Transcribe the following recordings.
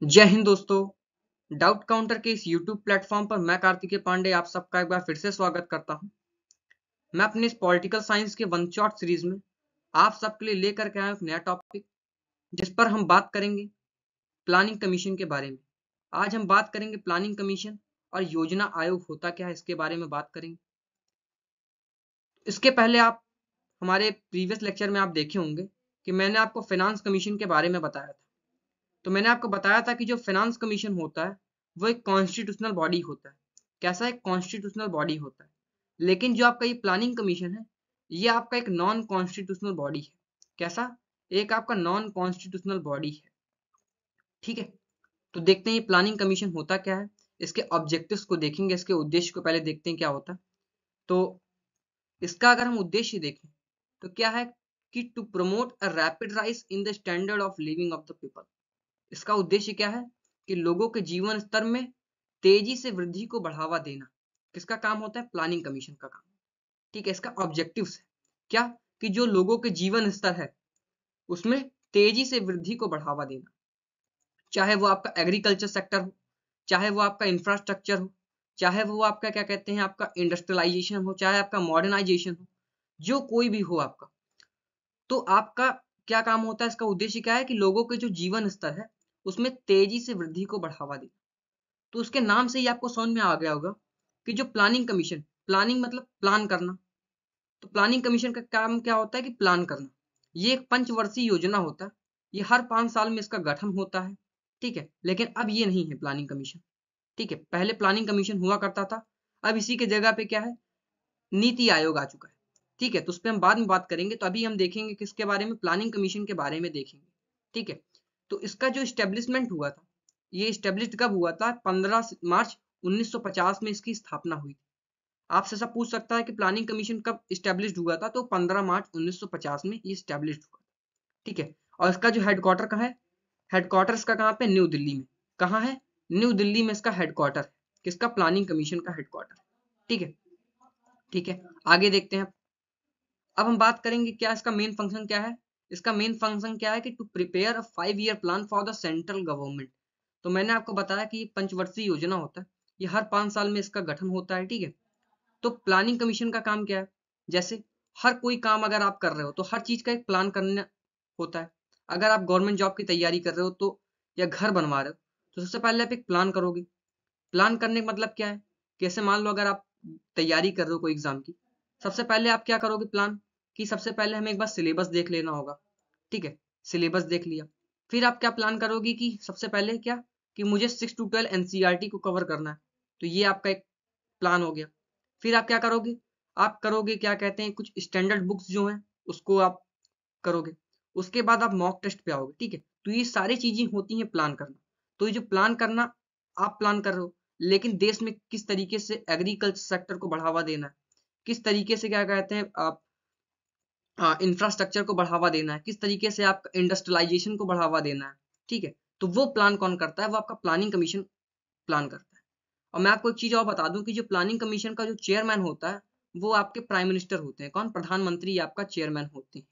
जय हिंद दोस्तों। Doubt counter के इस YouTube प्लेटफॉर्म पर मैं कार्तिकेय पांडे आप सबका एक बार फिर से स्वागत करता हूं। मैं अपने इस पॉलिटिकल साइंस के वन शॉट सीरीज में आप सबके लिए लेकर के आया एक नया टॉपिक, जिस पर हम बात करेंगे प्लानिंग कमीशन के बारे में। आज हम बात करेंगे प्लानिंग कमीशन और योजना आयोग होता क्या है, इसके बारे में बात करेंगे। इसके पहले आप हमारे प्रीवियस लेक्चर में आप देखे होंगे कि मैंने आपको फाइनेंस कमीशन के बारे में बताया था। तो मैंने आपको बताया था कि जो फाइनेंस कमीशन होता है वो एक कॉन्स्टिट्यूशनल बॉडी होता है। कैसा एक कॉन्स्टिट्यूशनल बॉडी होता है। लेकिन जो आपका ये प्लानिंग कमीशन है ये आपका एक नॉन कॉन्स्टिट्यूशनल बॉडी है। कैसा? एक आपका नॉन कॉन्स्टिट्यूशनल बॉडी है। ठीक है, तो देखते हैं ये प्लानिंग कमीशन होता क्या है। इसके ऑब्जेक्टिव्स को देखेंगे, इसके उद्देश्य को पहले देखते हैं क्या होता है। तो इसका अगर हम उद्देश्य देखें तो क्या है कि to promote a rapid rise in the standard of living of the people. इसका उद्देश्य क्या है कि लोगों के जीवन स्तर में तेजी से वृद्धि को बढ़ावा देना। किसका काम होता है? प्लानिंग कमीशन का काम। ठीक है, इसका ऑब्जेक्टिव्स है क्या कि जो लोगों के जीवन स्तर है उसमें तेजी से वृद्धि को बढ़ावा देना। चाहे वो आपका एग्रीकल्चर सेक्टर हो, चाहे वो आपका इंफ्रास्ट्रक्चर हो, चाहे वो आपका क्या कहते हैं आपका इंडस्ट्रियलाइजेशन हो, चाहे आपका मॉडर्नाइजेशन हो, जो कोई भी हो आपका, तो आपका क्या काम होता है? इसका उद्देश्य क्या है कि लोगों के जो जीवन स्तर है उसमें तेजी से वृद्धि को बढ़ावा देना। तो उसके नाम से ही आपको समझ में आ गया होगा कि जो प्लानिंग कमीशन, प्लानिंग मतलब प्लान करना, तो प्लानिंग कमीशन का काम क्या होता है कि प्लान करना। ये एक पंचवर्षीय योजना होता है, ये हर 5 साल में इसका गठन होता है। ठीक है, लेकिन अब ये नहीं है प्लानिंग कमीशन। ठीक है, पहले प्लानिंग कमीशन हुआ करता था, अब इसी के जगह पे क्या है, नीति आयोग आ चुका है। ठीक है, तो उस पर हम बाद में बात करेंगे। तो अभी हम देखेंगे किसके बारे में? प्लानिंग कमीशन के बारे में देखेंगे। ठीक है, तो इसका जो स्टेब्लिशमेंट हुआ था, ये स्टेब्लिश कब हुआ था? 15 मार्च 1950 में इसकी स्थापना हुई थी। आपसे सब पूछ सकता है कि प्लानिंग कमीशन कब स्टेब्लिश हुआ था, तो 15 मार्च 1950 में ये स्टेब्लिश हुआ। ठीक है, और इसका जो हेडक्वार्टर कहाँ है? हेडक्वार्टर इसका कहाँ पे? न्यू दिल्ली में। कहाँ है? न्यू दिल्ली में इसका हेडक्वार्टर है। किसका? प्लानिंग कमीशन का हेडक्वार्टर। ठीक है, ठीक है, आगे देखते हैं। अब हम बात करेंगे क्या इसका मेन फंक्शन क्या है। इसका मेन फंक्शन क्या है कि to prepare a 5 year plan for the central government. तो मैंने आपको बताया कि ये पंचवर्षीय योजना होता है, ये हर 5 साल में इसका गठन होता है। ठीक है, तो प्लानिंग कमीशन का काम क्या है? जैसे हर कोई काम अगर आप कर रहे हो तो हर चीज का एक प्लान करना होता है। अगर आप गवर्नमेंट जॉब की तैयारी कर रहे हो तो, या घर बनवा रहे हो, तो सबसे पहले आप एक प्लान करोगे। प्लान करने का मतलब क्या है? कैसे? मान लो अगर आप तैयारी कर रहे हो कोई एग्जाम की, सबसे पहले आप क्या करोगे? प्लान कि सबसे पहले हमें एक बार सिलेबस देख लेना होगा। ठीक है, सिलेबस देख लिया, फिर आप क्या प्लान करोगे कि सबसे पहले क्या, कि मुझे 6 to 12 एनसीईआरटी को कवर करना है। तो ये आपका एक प्लान हो गया। फिर आप क्या करोगे? आप करोगे क्या कहते हैं, कुछ स्टैंडर्ड बुक्स जो हैं उसको आप करोगे। उसके बाद आप मॉक टेस्ट पे आओगे। ठीक है, तो ये सारी चीजें होती हैं प्लान करना। तो ये जो प्लान करना आप प्लान कर रहे हो, लेकिन देश में किस तरीके से एग्रीकल्चर सेक्टर को बढ़ावा देना है, किस तरीके से क्या कहते हैं आप इंफ्रास्ट्रक्चर को बढ़ावा देना है, किस तरीके से आप इंडस्ट्रियलाइजेशन को बढ़ावा देना है। ठीक है, तो वो प्लान कौन करता है? वो आपका प्लानिंग कमीशन प्लान करता है। और मैं आपको एक चीज और बता दूं कि जो प्लानिंग कमीशन का जो चेयरमैन होता है वो आपके प्राइम मिनिस्टर होते हैं। कौन? प्रधानमंत्री आपका चेयरमैन होते हैं।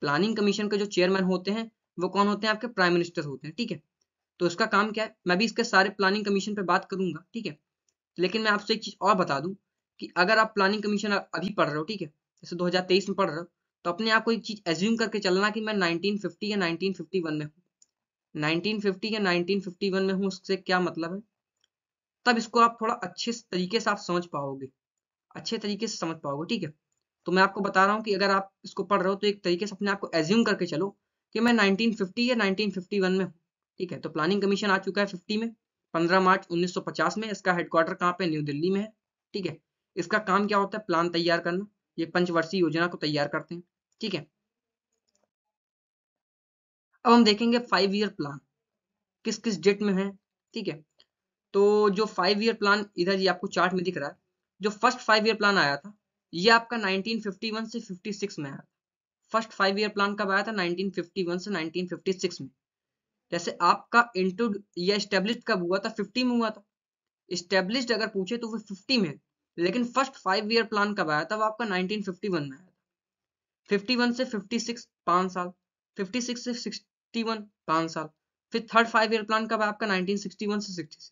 प्लानिंग कमीशन के जो चेयरमैन होते हैं वो कौन होते हैं? आपके प्राइम मिनिस्टर होते हैं। ठीक है, तो इसका काम क्या है, मैं भी इसके सारे प्लानिंग कमीशन पे बात करूंगा। ठीक है, लेकिन मैं आपसे एक चीज और बता दूं कि अगर आप प्लानिंग कमीशन अभी पढ़ रहे हो, ठीक है, जैसे 2023 में पढ़ रहे हो, तो अपने आप को एक चीज एज्यूम करके चलना कि मैं 1950 या 1951 में हूँ। 1950 या 1951 में हूँ, उससे क्या मतलब है? तब इसको आप थोड़ा अच्छे तरीके से आप समझ पाओगे, अच्छे तरीके से समझ पाओगे। ठीक है, तो मैं आपको बता रहा हूँ कि अगर आप इसको पढ़ रहे हो तो एक तरीके से अपने आप को एज्यूम करके चलो कि मैं 1950 या 1951 में हूँ। ठीक है, तो प्लानिंग कमीशन आ चुका है 50 में, 15 मार्च 1950 में। इसका हेडक्वार्टर कहाँ पे? न्यू दिल्ली में है। ठीक है, इसका काम क्या होता है? प्लान तैयार करना। ये पंचवर्षीय योजना को तैयार करते हैं। ठीक है, अब हम देखेंगे 5 ईयर प्लान किस किस डेट में है। ठीक है, तो जो 5 ईयर प्लान इधर ये आपको चार्ट में दिख रहा है, जो फर्स्ट 5 ईयर प्लान आया था ये आपका 1951 से 56 में आया था। फर्स्ट 5 ईयर प्लान कब आया था? 1951 से 1956 में। जैसे आपका इंटू या स्टेब्लिश कब हुआ था? 50 में हुआ था। स्टेब्लिश्ड अगर पूछे तो वो 50 में, लेकिन फर्स्ट 5 ईयर प्लान कब आया था? वो आपका 1951 में आया था। 51 से 56 5 साल, 56 से 61 5 साल, फिर थर्ड 5 ईयर प्लान कब है आपका 1961 से 66।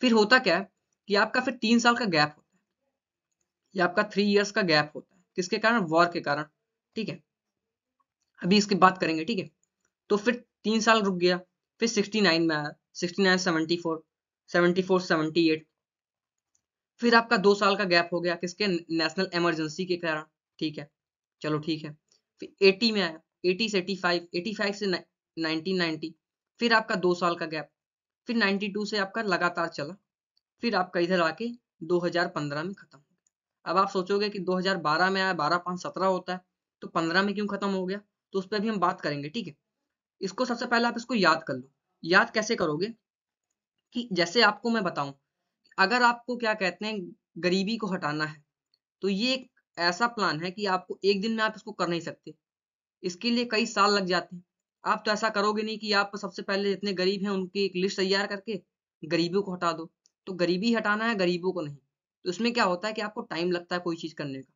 फिर होता क्या है कि आपका फिर 3 साल का गैप होता है, ये आपका 3 इयर्स का गैप होता है, किसके कारण, वॉर के कारण, ठीक है, अभी इसकी बात करेंगे, ठीक है। तो फिर 3 साल रुक गया, फिर 69 में आया, 69 74 74 78, फिर आपका 2 साल का गैप हो गया किसके, नेशनल इमरजेंसी के कारण, ठीक है, चलो ठीक है। फिर 80 में आया, 80 से 85, 85 से 1990, फिर आपका 2 साल का गैप, फिर 92 से आपका लगातार चला, फिर आपका इधर आके 2015 में खत्म हो गया। अब आप सोचोगे कि 2012 में आया, 12 5 17 होता है, तो 15 में क्यों खत्म हो गया, तो उस पर भी हम बात करेंगे, ठीक है। इसको सबसे पहले आप इसको याद कर लो। याद कैसे करोगे कि जैसे आपको मैं बताऊं, अगर आपको क्या कहते हैं गरीबी को हटाना है, तो ये एक ऐसा प्लान है कि आपको एक दिन में आप इसको कर नहीं सकते, इसके लिए कई साल लग जाते हैं। आप तो ऐसा करोगे नहीं कि आप सबसे पहले जितने गरीब हैं उनकी एक लिस्ट तैयार करके गरीबों को हटा दो, तो गरीबी हटाना है, गरीबों को नहीं। तो इसमें क्या होता है कि आपको टाइम लगता है कोई चीज करने का।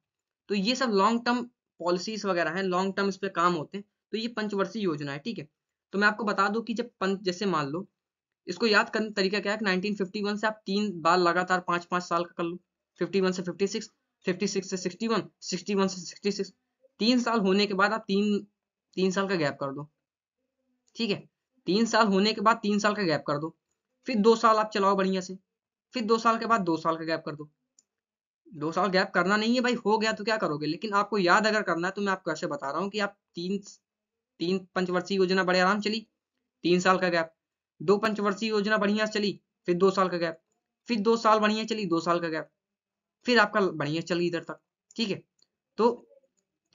तो ये सब लॉन्ग टर्म पॉलिसीज वगैरह हैं, लॉन्ग टर्म इस पे काम होते हैं। तो ये पंचवर्षीय योजना है, ठीक है। तो मैं आपको बता दूं कि जब पंच, जैसे मान लो, इसको याद करने का तरीका क्या है, 1951 से आप 3 बार लगातार 5-5 साल का कर लो, 51 से 56, 56 से 61, 61 से 66, 3 साल होने के बाद आप 3 साल का गैप कर दो, ठीक है। 3 साल होने के बाद 3 साल का गैप कर दो, फिर 2 साल आप चलाओ बढ़िया से, फिर 2 साल के बाद 2 साल का गैप कर दो। 2 साल गैप करना नहीं है भाई, हो गया तो क्या करोगे, लेकिन आपको याद अगर करना है तो मैं आपको ऐसे बता रहा हूँ कि आप तीन तीन पंचवर्षीय योजना बड़े आराम चली, 3 साल का गैप, 2 पंचवर्षीय योजना बढ़िया चली, फिर 2 साल का गैप, फिर 2 साल बढ़िया चली, 2 साल का गैप, फिर आपका बढ़िया चली इधर तक, ठीक है। तो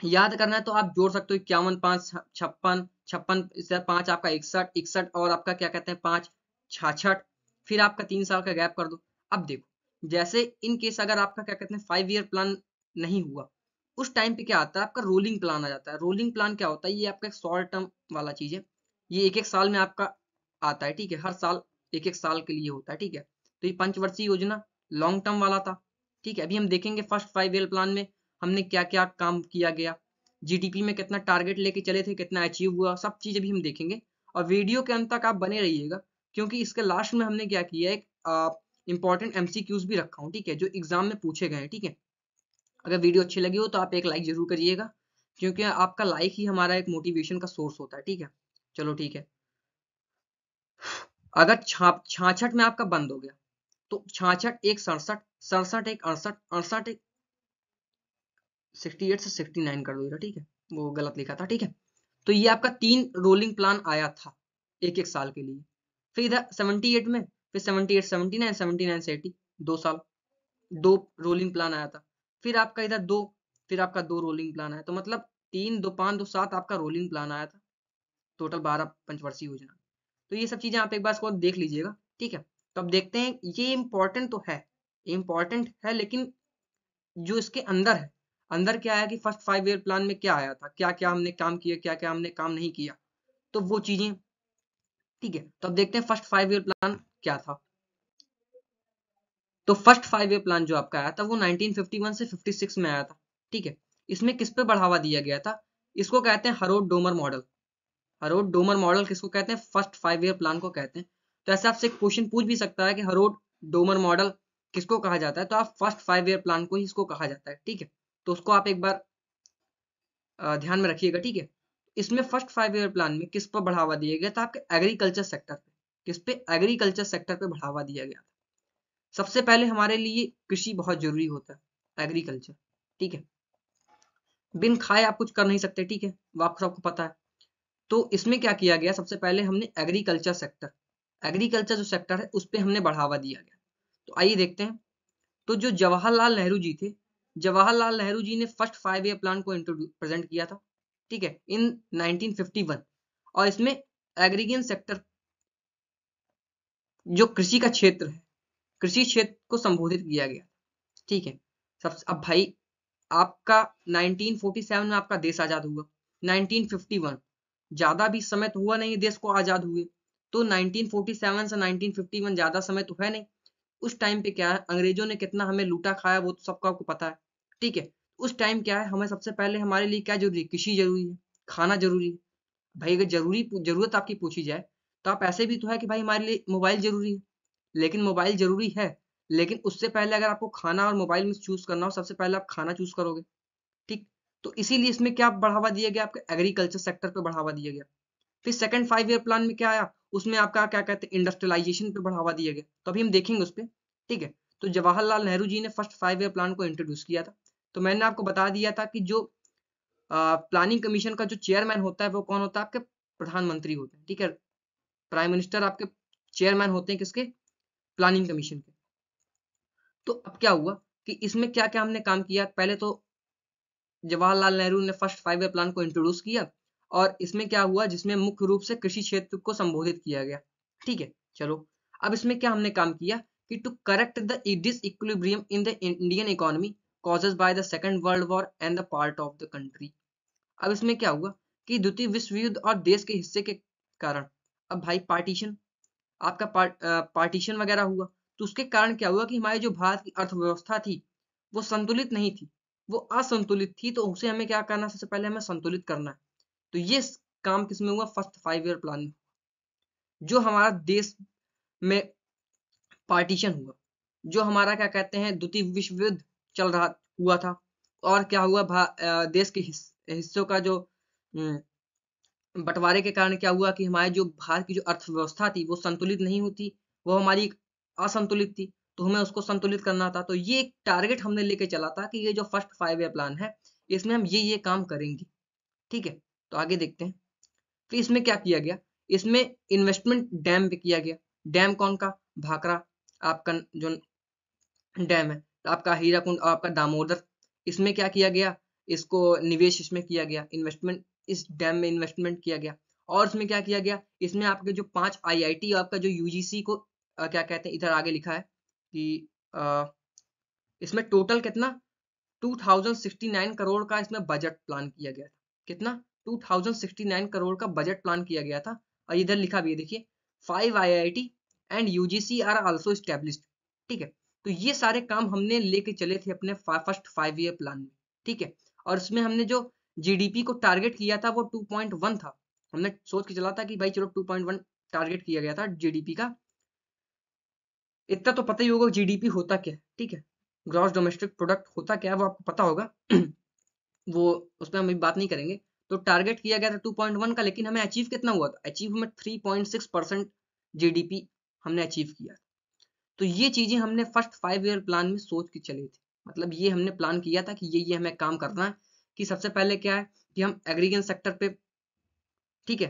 याद करना है तो आप जोड़ सकते हो 51 5 56, 56 इससे 5 आपका 61, 61 और आपका क्या कहते हैं 5 66, फिर आपका 3 साल का गैप कर दो। अब देखो, जैसे इन केस अगर आपका क्या कहते हैं 5 ईयर प्लान नहीं हुआ, उस टाइम पे क्या आता है आपका रोलिंग प्लान आ जाता है। रोलिंग प्लान क्या होता है, ये आपका एक शॉर्ट टर्म वाला चीज है, ये एक एक साल में आपका आता है, ठीक है, हर साल एक एक साल के लिए होता है, ठीक है। तो ये पंचवर्षीय योजना लॉन्ग टर्म वाला था, ठीक है। अभी हम देखेंगे फर्स्ट 5 ईयर प्लान में हमने क्या क्या काम किया गया, जीडीपी में कितना टारगेट लेके चले थे, कितना अचीव हुआ, सब चीजें भी हम देखेंगे। और वीडियो के अंत तक आप बने रहिएगा, क्योंकि इसके लास्ट में हमने क्या किया है, एक इंपॉर्टेंट एमसीक्यूज भी रखा हूँ, ठीक है, जो एग्जाम में पूछे गए हैं, ठीक है। अगर वीडियो अच्छी लगी हो तो आप एक लाइक जरूर करिएगा, क्योंकि आपका लाइक ही हमारा एक मोटिवेशन का सोर्स होता है, ठीक है। चलो ठीक है। अगर 66 में आपका बंद हो गया, तो 66 एक 67, 67 एक 68, 68 एक 68 से 69 कर दो इधर, ठीक है, वो गलत लिखा था, ठीक है। तो ये आपका 3 रोलिंग प्लान आया था एक एक साल के लिए। फिर इधर 78 में, फिर 78 79, 79 से 80, 2 साल, 2 रोलिंग प्लान आया था। फिर आपका इधर 2, फिर आपका 2 रोलिंग प्लान आया, तो मतलब 3 2 5 2 7 आपका रोलिंग प्लान आया था, टोटल 12 पंचवर्षीय योजना। तो ये सब चीजें आप एक बार इसको देख लीजिएगा, ठीक है। तो अब देखते हैं, ये इंपॉर्टेंट तो है, इंपॉर्टेंट है, लेकिन जो इसके अंदर है, अंदर क्या है कि फर्स्ट 5 ईयर प्लान में क्या आया था, क्या क्या हमने काम किया, क्या क्या हमने काम नहीं किया, तो वो चीजें, ठीक है। तो अब देखते हैं फर्स्ट 5 ईयर प्लान क्या था। तो फर्स्ट 5 ईयर प्लान जो आपका आया था वो 1951 से 56 में आया था, ठीक है। इसमें किस पे बढ़ावा दिया गया था, इसको कहते हैं हरोड डोमर मॉडल। हरोड डोमर मॉडल किसको कहते हैं, फर्स्ट 5 ईयर प्लान को कहते हैं। तो ऐसे आपसे क्वेश्चन पूछ भी सकता है कि हरोड डोमर मॉडल किसको कहा जाता है, तो आप फर्स्ट 5 ईयर प्लान को ही इसको कहा जाता है, ठीक है। तो उसको आप एक बार ध्यान में रखिएगा, ठीक है। इसमें फर्स्ट 5 ईयर प्लान में किस पर बढ़ावा दिया गया था, आपके एग्रीकल्चर सेक्टर पे, किस पे, एग्रीकल्चर सेक्टर पे बढ़ावा दिया गया था। सबसे पहले हमारे लिए कृषि बहुत जरूरी होता है, एग्रीकल्चर, ठीक है। बिन खाए आप कुछ कर नहीं सकते, ठीक है, वो आप सबको पता है। तो इसमें क्या किया गया, सबसे पहले हमने एग्रीकल्चर सेक्टर, एग्रीकल्चर जो सेक्टर है उस पर हमने बढ़ावा दिया गया। तो आइए देखते हैं। तो जो जवाहरलाल नेहरू जी थे, जवाहरलाल नेहरू जी ने फर्स्ट 5 ईयर प्लान को इंट्रोड्यूस प्रेजेंट किया था, ठीक है, इन 1951। और इसमें एग्रीगेन सेक्टर, जो कृषि का क्षेत्र है, कृषि क्षेत्र को संबोधित किया गया, ठीक है। सब अब भाई आपका 1947 में आपका देश आजाद हुआ, 1951 ज्यादा भी समय तो हुआ नहीं देश को आजाद हुए, तो 1947 से 1951 ज्यादा समय तो है नहीं। उस टाइम पे क्या है, अंग्रेजों ने कितना हमें लूटा खाया वो तो सबको आपको पता है, ठीक है। उस टाइम क्या है, हमें सबसे पहले हमारे लिए क्या जरूरी है, कृषि जरूरी है, खाना जरूरी है। भाई अगर जरूरत आपकी पूछी जाए तो आप ऐसे भी तो है कि भाई हमारे लिए मोबाइल जरूरी है, लेकिन मोबाइल जरूरी है, लेकिन उससे पहले अगर आपको खाना और मोबाइल में चूज करना हो, सबसे पहले आप खाना चूज करोगे। ठीक, तो इसीलिए इसमें क्या बढ़ावा दिया गया, आपके एग्रीकल्चर सेक्टर पे बढ़ावा दिया गया। फिर सेकंड 5 ईयर प्लान में क्या आया, उसमें आपका क्या कहते हैं इंडस्ट्रियलाइजेशन पे बढ़ावा दिया गया, तो अभी हम देखेंगे उस पर। ठीक है, तो जवाहरलाल नेहरू जी ने फर्स्ट 5 ईयर प्लान को इंट्रोड्यूस किया था। तो मैंने आपको बता दिया था कि जो प्लानिंग कमीशन का जो चेयरमैन होता है वो कौन होता है, आपके प्रधानमंत्री होते हैं। ठीक है, प्राइम मिनिस्टर आपके चेयरमैन होते हैं किसके, प्लानिंग कमीशन के। तो अब क्या हुआ कि इसमें क्या क्या हमने काम किया, पहले तो जवाहरलाल नेहरू ने फर्स्ट 5 ईयर प्लान को इंट्रोड्यूस किया, और इसमें क्या हुआ, जिसमें मुख्य रूप से कृषि क्षेत्र को संबोधित किया गया। ठीक है, चलो अब इसमें क्या हमने काम किया कि to correct the disequilibrium in the Indian economy causes by the second world war and the part of the country. अब इसमें क्या हुआ कि द्वितीय विश्व युद्ध और देश के हिस्से के कारण, अब भाई पार्टीशन, आपका पार्टीशन वगैरह हुआ, तो उसके कारण क्या हुआ कि हमारी जो भारत की अर्थव्यवस्था थी वो संतुलित नहीं थी, वो असंतुलित थी। तो उसे हमें क्या करना, सबसे पहले हमें संतुलित करना है। तो ये काम किसमें हुआ, फर्स्ट 5 ईयर प्लान में। जो हमारा देश में पार्टीशन हुआ, जो हमारा क्या कहते हैं द्वितीय विश्व युद्ध चल रहा हुआ था, और क्या हुआ देश के हिस्सों का जो बंटवारे के कारण क्या हुआ कि हमारे जो भारत की जो अर्थव्यवस्था थी वो संतुलित नहीं होती, वो हमारी असंतुलित थी, तो हमें उसको संतुलित करना था। तो ये एक टारगेट हमने लेके चला था कि ये जो फर्स्ट 5 ईयर प्लान है इसमें हम ये काम करेंगे। ठीक है, तो आगे देखते हैं। फिर इसमें क्या किया गया, इसमें इन्वेस्टमेंट डैम पे किया गया। डैम कौन का, भाखड़ा आपका जो डैम है, आपका हीराकुंड और आपका दामोदर, इसमें क्या किया गया, इसको निवेश इसमें किया गया, इन्वेस्टमेंट इस डैम में इन्वेस्टमेंट किया गया। और इसमें क्या किया गया, इसमें आपके जो 5 आईआईटी, आपका जो यूजीसी को क्या कहते हैं, इधर आगे लिखा है कि अ, इसमें टोटल कितना 2069 करोड़ का इसमें बजट प्लान किया गया था। कितना, 2069 करोड़ का बजट प्लान किया गया था। और इधर लिखा भी है देखिए, 5 IIT and UGC are also established. ठीक है, तो ये सारे काम हमने लेके चले थे अपने फर्स्ट 5 ईयर प्लान में। ठीक है, और इसमें हमने जो जीडीपी को टारगेट किया था वो 2.1 था। हमने सोच के चला था कि भाई चलो 2.1 टारगेट किया गया था जीडीपी का। इतना तो पता ही होगा जीडीपी होता क्या है। ठीक है, ग्रॉस डोमेस्टिक प्रोडक्ट होता क्या है वो आपको पता होगा। वो उस पर हम अभी बात नहीं करेंगे। तो टारगेट किया गया था 2.1 का, लेकिन हमें अचीव कितना हुआ था, अचीव हमें 3.6% जीडीपी हमने अचीव किया। तो ये चीजें हमने फर्स्ट 5 ईयर प्लान में सोच के चले थे। मतलब ये हमने प्लान किया था कि ये हमें काम करना है, कि सबसे पहले क्या है कि हम एग्रीकल्चर सेक्टर पे, ठीक है,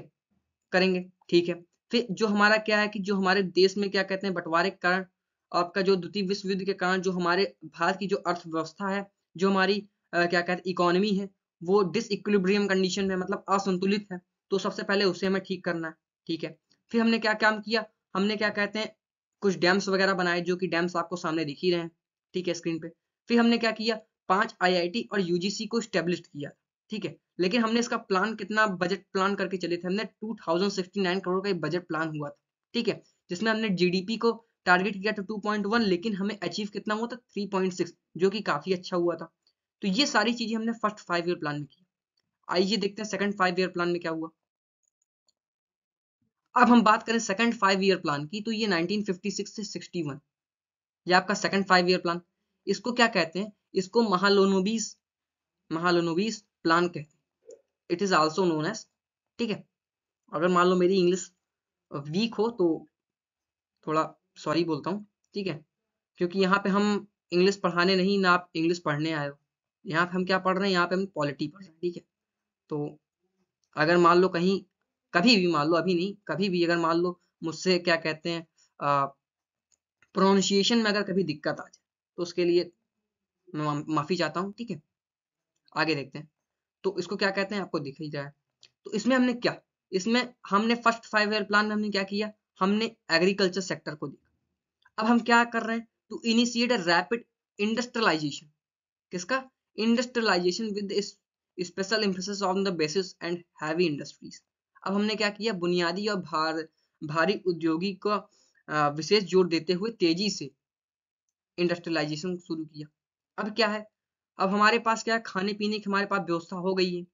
करेंगे। ठीक है, फिर जो हमारा क्या है कि जो हमारे देश में क्या कहते हैं बंटवारे के कारण, आपका जो द्वितीय विश्व युद्ध के कारण जो हमारे भारत की जो अर्थव्यवस्था है, जो हमारी क्या कहते हैं इकोनॉमी है, वो डिसइक्विलिब्रियम कंडीशन में, मतलब असंतुलित है। तो सबसे पहले उसे हमें ठीक करना है। ठीक है, फिर हमने क्या काम किया, हमने क्या कहते हैं कुछ डैम्स वगैरह बनाए, जो कि डैम्स आपको सामने दिख ही रहे हैं। ठीक है, स्क्रीन पे। फिर हमने क्या किया, 5 आईआईटी और यूजीसी को स्टेब्लिश किया। ठीक है, लेकिन हमने इसका प्लान कितना, बजट प्लान करके चले थे हमने 2069 करोड़ का बजट प्लान हुआ था। ठीक है, जिसमें हमने जीडीपी को टारगेट किया था 2.1, लेकिन हमें अचीव कितना हुआ था 3.6, जो कि काफी अच्छा हुआ था। तो ये सारी चीजें हमने फर्स्ट 5 ईयर प्लान में की। आइए देखते हैं सेकंड 5 ईयर प्लान में क्या हुआ। अब हम बात करें सेकंड 5 ईयर प्लान की, तो ये 1956 से 61, ये आपका सेकंड 5 ईयर प्लान। इसको क्या कहते हैं, इसको महालोनोबिस महालोनोबिस प्लान कहते हैं। It is also known as, ठीक है, अगर मान लो मेरी इंग्लिश वीक हो तो थोड़ा सॉरी बोलता हूँ। ठीक है, क्योंकि यहाँ पे हम इंग्लिश पढ़ाने नहीं ना, आप इंग्लिश पढ़ने आए हो। यहाँ पे हम क्या पढ़ रहे हैं, यहाँ पे हम पॉलिटी पढ़ रहे हैं। ठीक है, तो अगर मान लो कहीं, कभी भी मान लो, अभी नहीं कभी भी, अगर मान लो मुझसे क्या कहते हैं प्रोनाउंसिएशन में अगर कभी दिक्कत आ जाए तो उसके लिए मैं माफी चाहता हूँ। ठीक है, आगे देखते हैं। तो इसको क्या कहते हैं आपको दिख ही जाए। तो इसमें हमने क्या, इसमें हमने फर्स्ट 5 ईयर प्लान में हमने क्या किया, हमने एग्रीकल्चर सेक्टर को देखा। अब हम क्या कर रहे हैं, to initiate a rapid industrialisation, किसका, industrialisation with special emphasis on the basis and heavy industries. अब हमने क्या किया, बुनियादी और भारी उद्योगी का विशेष जोर देते हुए तेजी से इंडस्ट्रियलाइजेशन शुरू किया। अब क्या है, अब हमारे पास क्या है, खाने पीने की हमारे पास व्यवस्था हो गई है।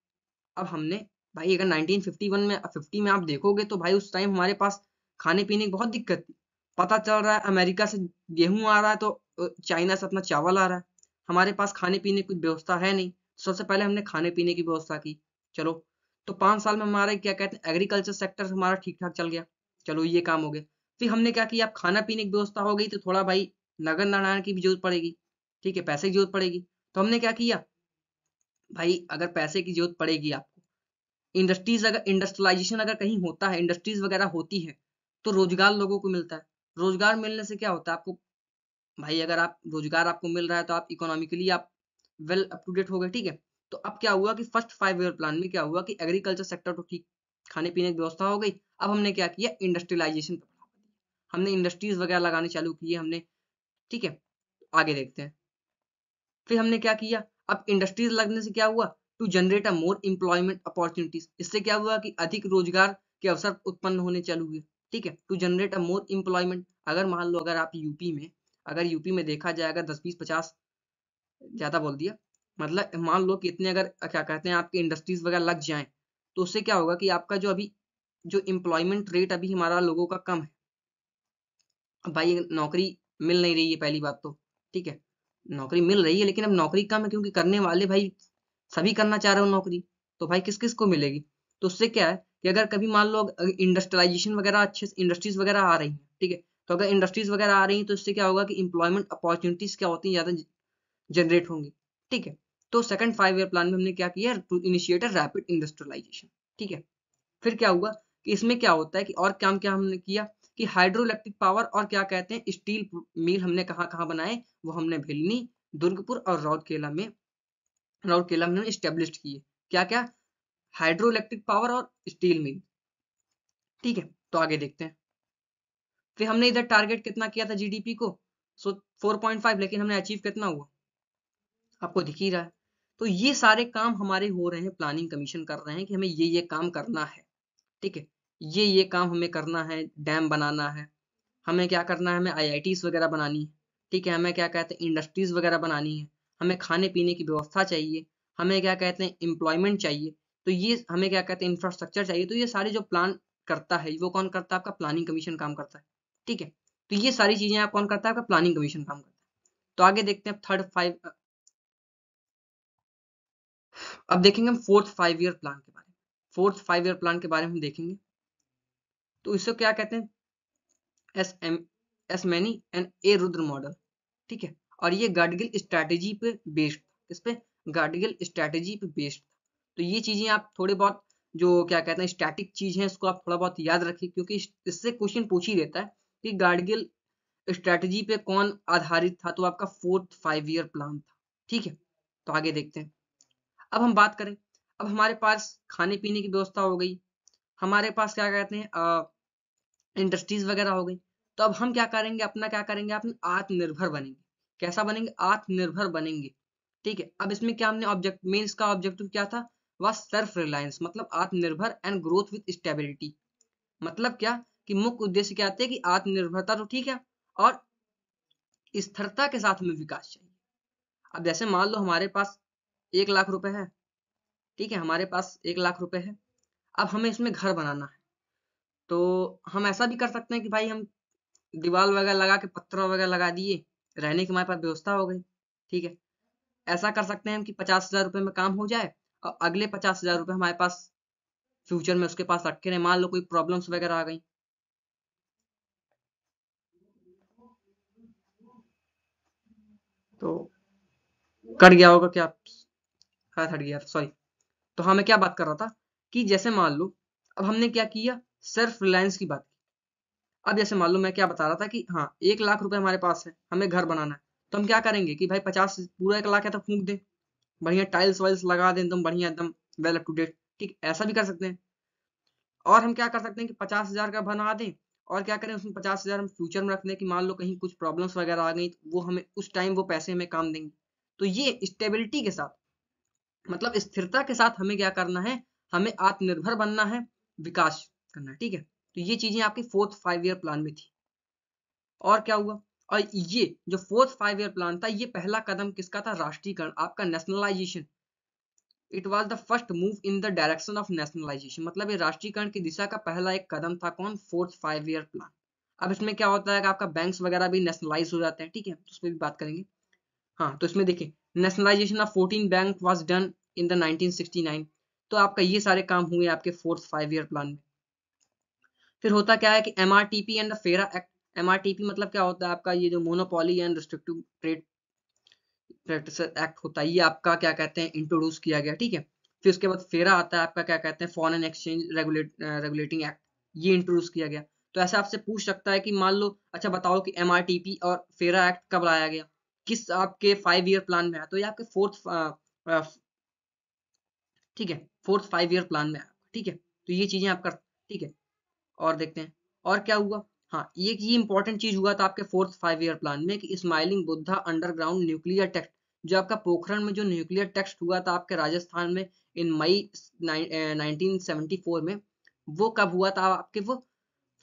अब हमने भाई अगर 1951 में 50 में आप देखोगे तो भाई उस टाइम हमारे पास खाने पीने की बहुत दिक्कत थी। पता चल रहा है अमेरिका से गेहूं आ रहा है तो चाइना से अपना चावल आ रहा है। हमारे पास खाने पीने की व्यवस्था है नहीं। सबसे पहले हमने खाने पीने की व्यवस्था की। चलो, तो 5 साल में हमारा क्या कहते हैं एग्रीकल्चर सेक्टर हमारा ठीक ठाक चल गया। चलो ये काम हो गया। फिर हमने क्या किया, अब खाना पीने की व्यवस्था हो गई तो थोड़ा भाई नगर नारायण की भी जरूरत पड़ेगी। ठीक है, पैसे की जरूरत पड़ेगी। तो हमने क्या किया भाई, अगर पैसे की जरूरत पड़ेगी आपको, इंडस्ट्रीज अगर इंडस्ट्रियलाइजेशन अगर कहीं होता है, इंडस्ट्रीज वगैरह होती है, तो रोजगार लोगों को मिलता है। रोजगार मिलने से क्या होता है आपको भाई, अगर आप रोजगार आपको मिल रहा है तो आप इकोनॉमिकली आप वेल अप टू डेट हो गए। ठीक है, तो अब क्या हुआ कि फर्स्ट 5 ईयर प्लान में क्या हुआ कि एग्रीकल्चर सेक्टर तो ठीक, खाने पीने की व्यवस्था हो गई। अब हमने क्या किया, इंडस्ट्रियलाइजेशन पे बढ़ावा दिया। हमने इंडस्ट्रीज वगैरह लगाने चालू किए हमने। ठीक है, आगे देखते हैं। फिर हमने क्या किया, अब इंडस्ट्रीज लगने से क्या हुआ, to generate a more employment opportunities, इससे क्या हुआ कि अधिक रोजगार के अवसर उत्पन्न होने चालू हुए। ठीक है, to generate a more employment, अगर मान लो अगर आप यूपी में, अगर यूपी में देखा जाए अगर 10 20 50, ज्यादा बोल दिया, मतलब मान लो कि इतने अगर क्या कहते हैं आपके इंडस्ट्रीज वगैरह लग जाएं, तो उससे क्या होगा कि आपका जो अभी जो एम्प्लॉयमेंट रेट अभी हमारा लोगों का कम है। अब भाई नौकरी मिल नहीं रही है पहली बात तो। ठीक है, नौकरी मिल रही है लेकिन अब नौकरी कम है क्योंकि करने वाले भाई सभी करना चाह रहे हो नौकरी। तो भाई किस किस को मिलेगी। तो उससे क्या है कि अगर कभी मान लो इंडस्ट्रियलाइजेशन वगैरह अच्छे से इंडस्ट्रीज वगैरह आ रही हैं, ठीक है, तो अगर इंडस्ट्रीज वगैरह आ रही हैं तो इससे क्या होगा कि इंप्लॉयमेंट अपॉर्चुनिटीज क्या होती हैं, ज्यादा जनरेट होंगी। ठीक है, तो सेकंड 5 ईयर प्लान में हमने क्या किया, टू इनिशिएट रैपिड इंडस्ट्रियलाइजेशन। ठीक है, फिर क्या हुआ कि इसमें क्या होता है कि और काम क्या हमने किया कि हाइड्रो इलेक्ट्रिक पावर और क्या कहते हैं स्टील मिल हमने कहाँ कहाँ बनाए, वो हमने भिलनी, दुर्गपुर और राउरकेला में हमने स्टेब्लिश किए। क्या क्या, हाइड्रो इलेक्ट्रिक पावर और स्टील मिल। ठीक है, तो आगे देखते हैं। फिर हमने इधर टारगेट कितना किया था जीडीपी को, सो 4.5, लेकिन हमने अचीव कितना हुआ आपको दिख ही रहा है। तो ये सारे काम हमारे हो रहे हैं, प्लानिंग कमीशन कर रहे हैं कि हमें ये काम करना है। ठीक है, ये काम हमें करना है, डैम बनाना है, हमें क्या करना है, हमें आईआईटीज वगैरह बनानी है। ठीक है, हमें क्या कहते हैं इंडस्ट्रीज वगैरह बनानी है, हमें खाने पीने की व्यवस्था चाहिए, हमें क्या कहते हैं एम्प्लॉयमेंट चाहिए, तो ये हमें क्या कहते हैं इंफ्रास्ट्रक्चर चाहिए। तो ये सारे जो प्लान करता है वो कौन करता है, आपका प्लानिंग कमीशन काम करता है। ठीक है, तो ये सारी चीजें आप कौन करता है, आपका प्लानिंग कमीशन काम करता है। तो आगे देखते हैं थर्ड फाइव, अब देखेंगे हम फोर्थ 5 ईयर प्लान के बारे में। फोर्थ 5 ईयर प्लान के बारे में हम देखेंगे। तो इसको क्या कहते हैं, S M S Manne and A Rudra model. ठीक है, और ये गाडगिल स्ट्रैटेजी पे बेस्ड था। इस पे गाडगिल स्ट्रैटेजी पे बेस्ड था। तो ये चीजें आप थोड़े बहुत जो क्या कहते हैं स्टैटिक चीज है इसको आप थोड़ा बहुत याद रखिए, क्योंकि इससे क्वेश्चन पूछ ही देता है कि गाडगिल स्ट्रैटेजी पे कौन आधारित था, तो आपका फोर्थ 5 ईयर प्लान था। ठीक है, तो आगे देखते हैं। अब हम बात करें, अब हमारे पास खाने पीने की व्यवस्था हो गई, हमारे पास क्या कहते हैं इंडस्ट्रीज वगैरह हो गई। तो अब हम क्या करेंगे, अपना क्या करेंगे, अपने आत्मनिर्भर बनेंगे। कैसा बनेंगे, आत्मनिर्भर बनेंगे। ठीक है, अब इसमें क्या हमने ऑब्जेक्ट मेन इसका ऑब्जेक्टिव क्या था, वह सेल्फ रिलायंस, मतलब आत्मनिर्भर एंड ग्रोथ विद स्टेबिलिटी। मतलब क्या कि मुख्य उद्देश्य क्या थे कि आत्मनिर्भरता तो ठीक है और स्थिरता के साथ हमें विकास चाहिए। अब जैसे मान लो हमारे पास 1 लाख रुपए है। ठीक है, हमारे पास 1 लाख रुपए है। अब हमें इसमें घर बनाना है। तो हम ऐसा भी कर सकते हैं कि भाई हम दीवार वगैरह लगा के पत्थर वगैरह लगा दिए, रहने की हमारे पास व्यवस्था हो गई। ठीक है, ऐसा कर सकते हैं हम कि 50,000 रुपये में काम हो जाए और अगले 50,000 रुपये हमारे पास फ्यूचर में उसके पास रखे रहे, मान लो कोई प्रॉब्लम्स वगैरह आ गई। तो कट गया होगा क्या, हाँ हट गया, सॉरी। तो हाँ मैं क्या बात कर रहा था कि जैसे मान लो अब हमने क्या किया, सेल्फ रिलायंस की बात की। अब जैसे मान लो मैं क्या बता रहा था कि हाँ 1 लाख रुपए हमारे पास है, हमें घर बनाना है। तो हम क्या करेंगे कि भाई 50 पूरा 1 लाख है तो फूंक दें, बढ़िया टाइल्स वाइल्स लगा दें एकदम बढ़िया एकदम वेल अप टू डेट। ठीक, ऐसा भी कर सकते हैं। और हम क्या कर सकते हैं कि 50,000 का बना दें और क्या करें उसमें 50,000 हम फ्यूचर में रख दें कि मान लो कहीं कुछ प्रॉब्लम्स वगैरह आ गई तो वो हमें उस टाइम वो पैसे हमें काम देंगे। तो ये स्टेबिलिटी के साथ, मतलब स्थिरता के साथ हमें क्या करना है, हमें आत्मनिर्भर बनना है, विकास करना है। ठीक है, तो ये चीजें आपकी फोर्थ 5 ईयर प्लान में थी। और क्या हुआ, और ये जो फोर्थ 5 ईयर प्लान था ये पहला कदम किसका था, राष्ट्रीयकरण, आपका nationalisation. It was the first move in the direction of nationalisation, मतलब ये राष्ट्रीयकरण की दिशा का पहला एक कदम था। कौन? Fourth 5 year plan. अब इसमें क्या होता है कि आपका बैंक्स वगैरह भी नेशनलाइज हो जाते हैं, ठीक है, तो उस पर भी बात करेंगे। हाँ, तो इसमें देखिए nationalisation of 14 bank was done in the 1969। तो आपका ये सारे काम हुए आपके फोर्थ 5 ईयर प्लान में। फिर होता क्या है कि MRTP एंड फेरा एक्ट। MRTP मतलब क्या होता है आपका, ये जो monopoly and restrictive trade practice act होता है, ये आपका क्या कहते हैं इंट्रोड्यूस किया गया, ठीक है। फिर उसके बाद फेरा आता है आपका, क्या कहते हैं फॉरेन एक्सचेंज रेगुलेटिंग एक्ट, ये इंट्रोड्यूस किया गया। तो ऐसे आपसे पूछ सकता है कि मान लो अच्छा बताओ कि MRTP और फेरा एक्ट कब लाया गया, किस आपके 5 ईयर प्लान में है, तो ये आपके फोर्थ, ठीक है, फोर्थ 5 ईयर प्लान में है, ठीक है। तो ये चीजें आप कर, ठीक है। और देखते हैं और क्या हुआ। हाँ, ये इंपॉर्टेंट चीज हुआ था आपके फोर्थ 5 ईयर प्लान में कि smiling Buddha underground nuclear test, जो आपका पोखरण में जो न्यूक्लियर टेस्ट हुआ था आपके राजस्थान में इन मई 1974 में, वो कब हुआ था आपके, वो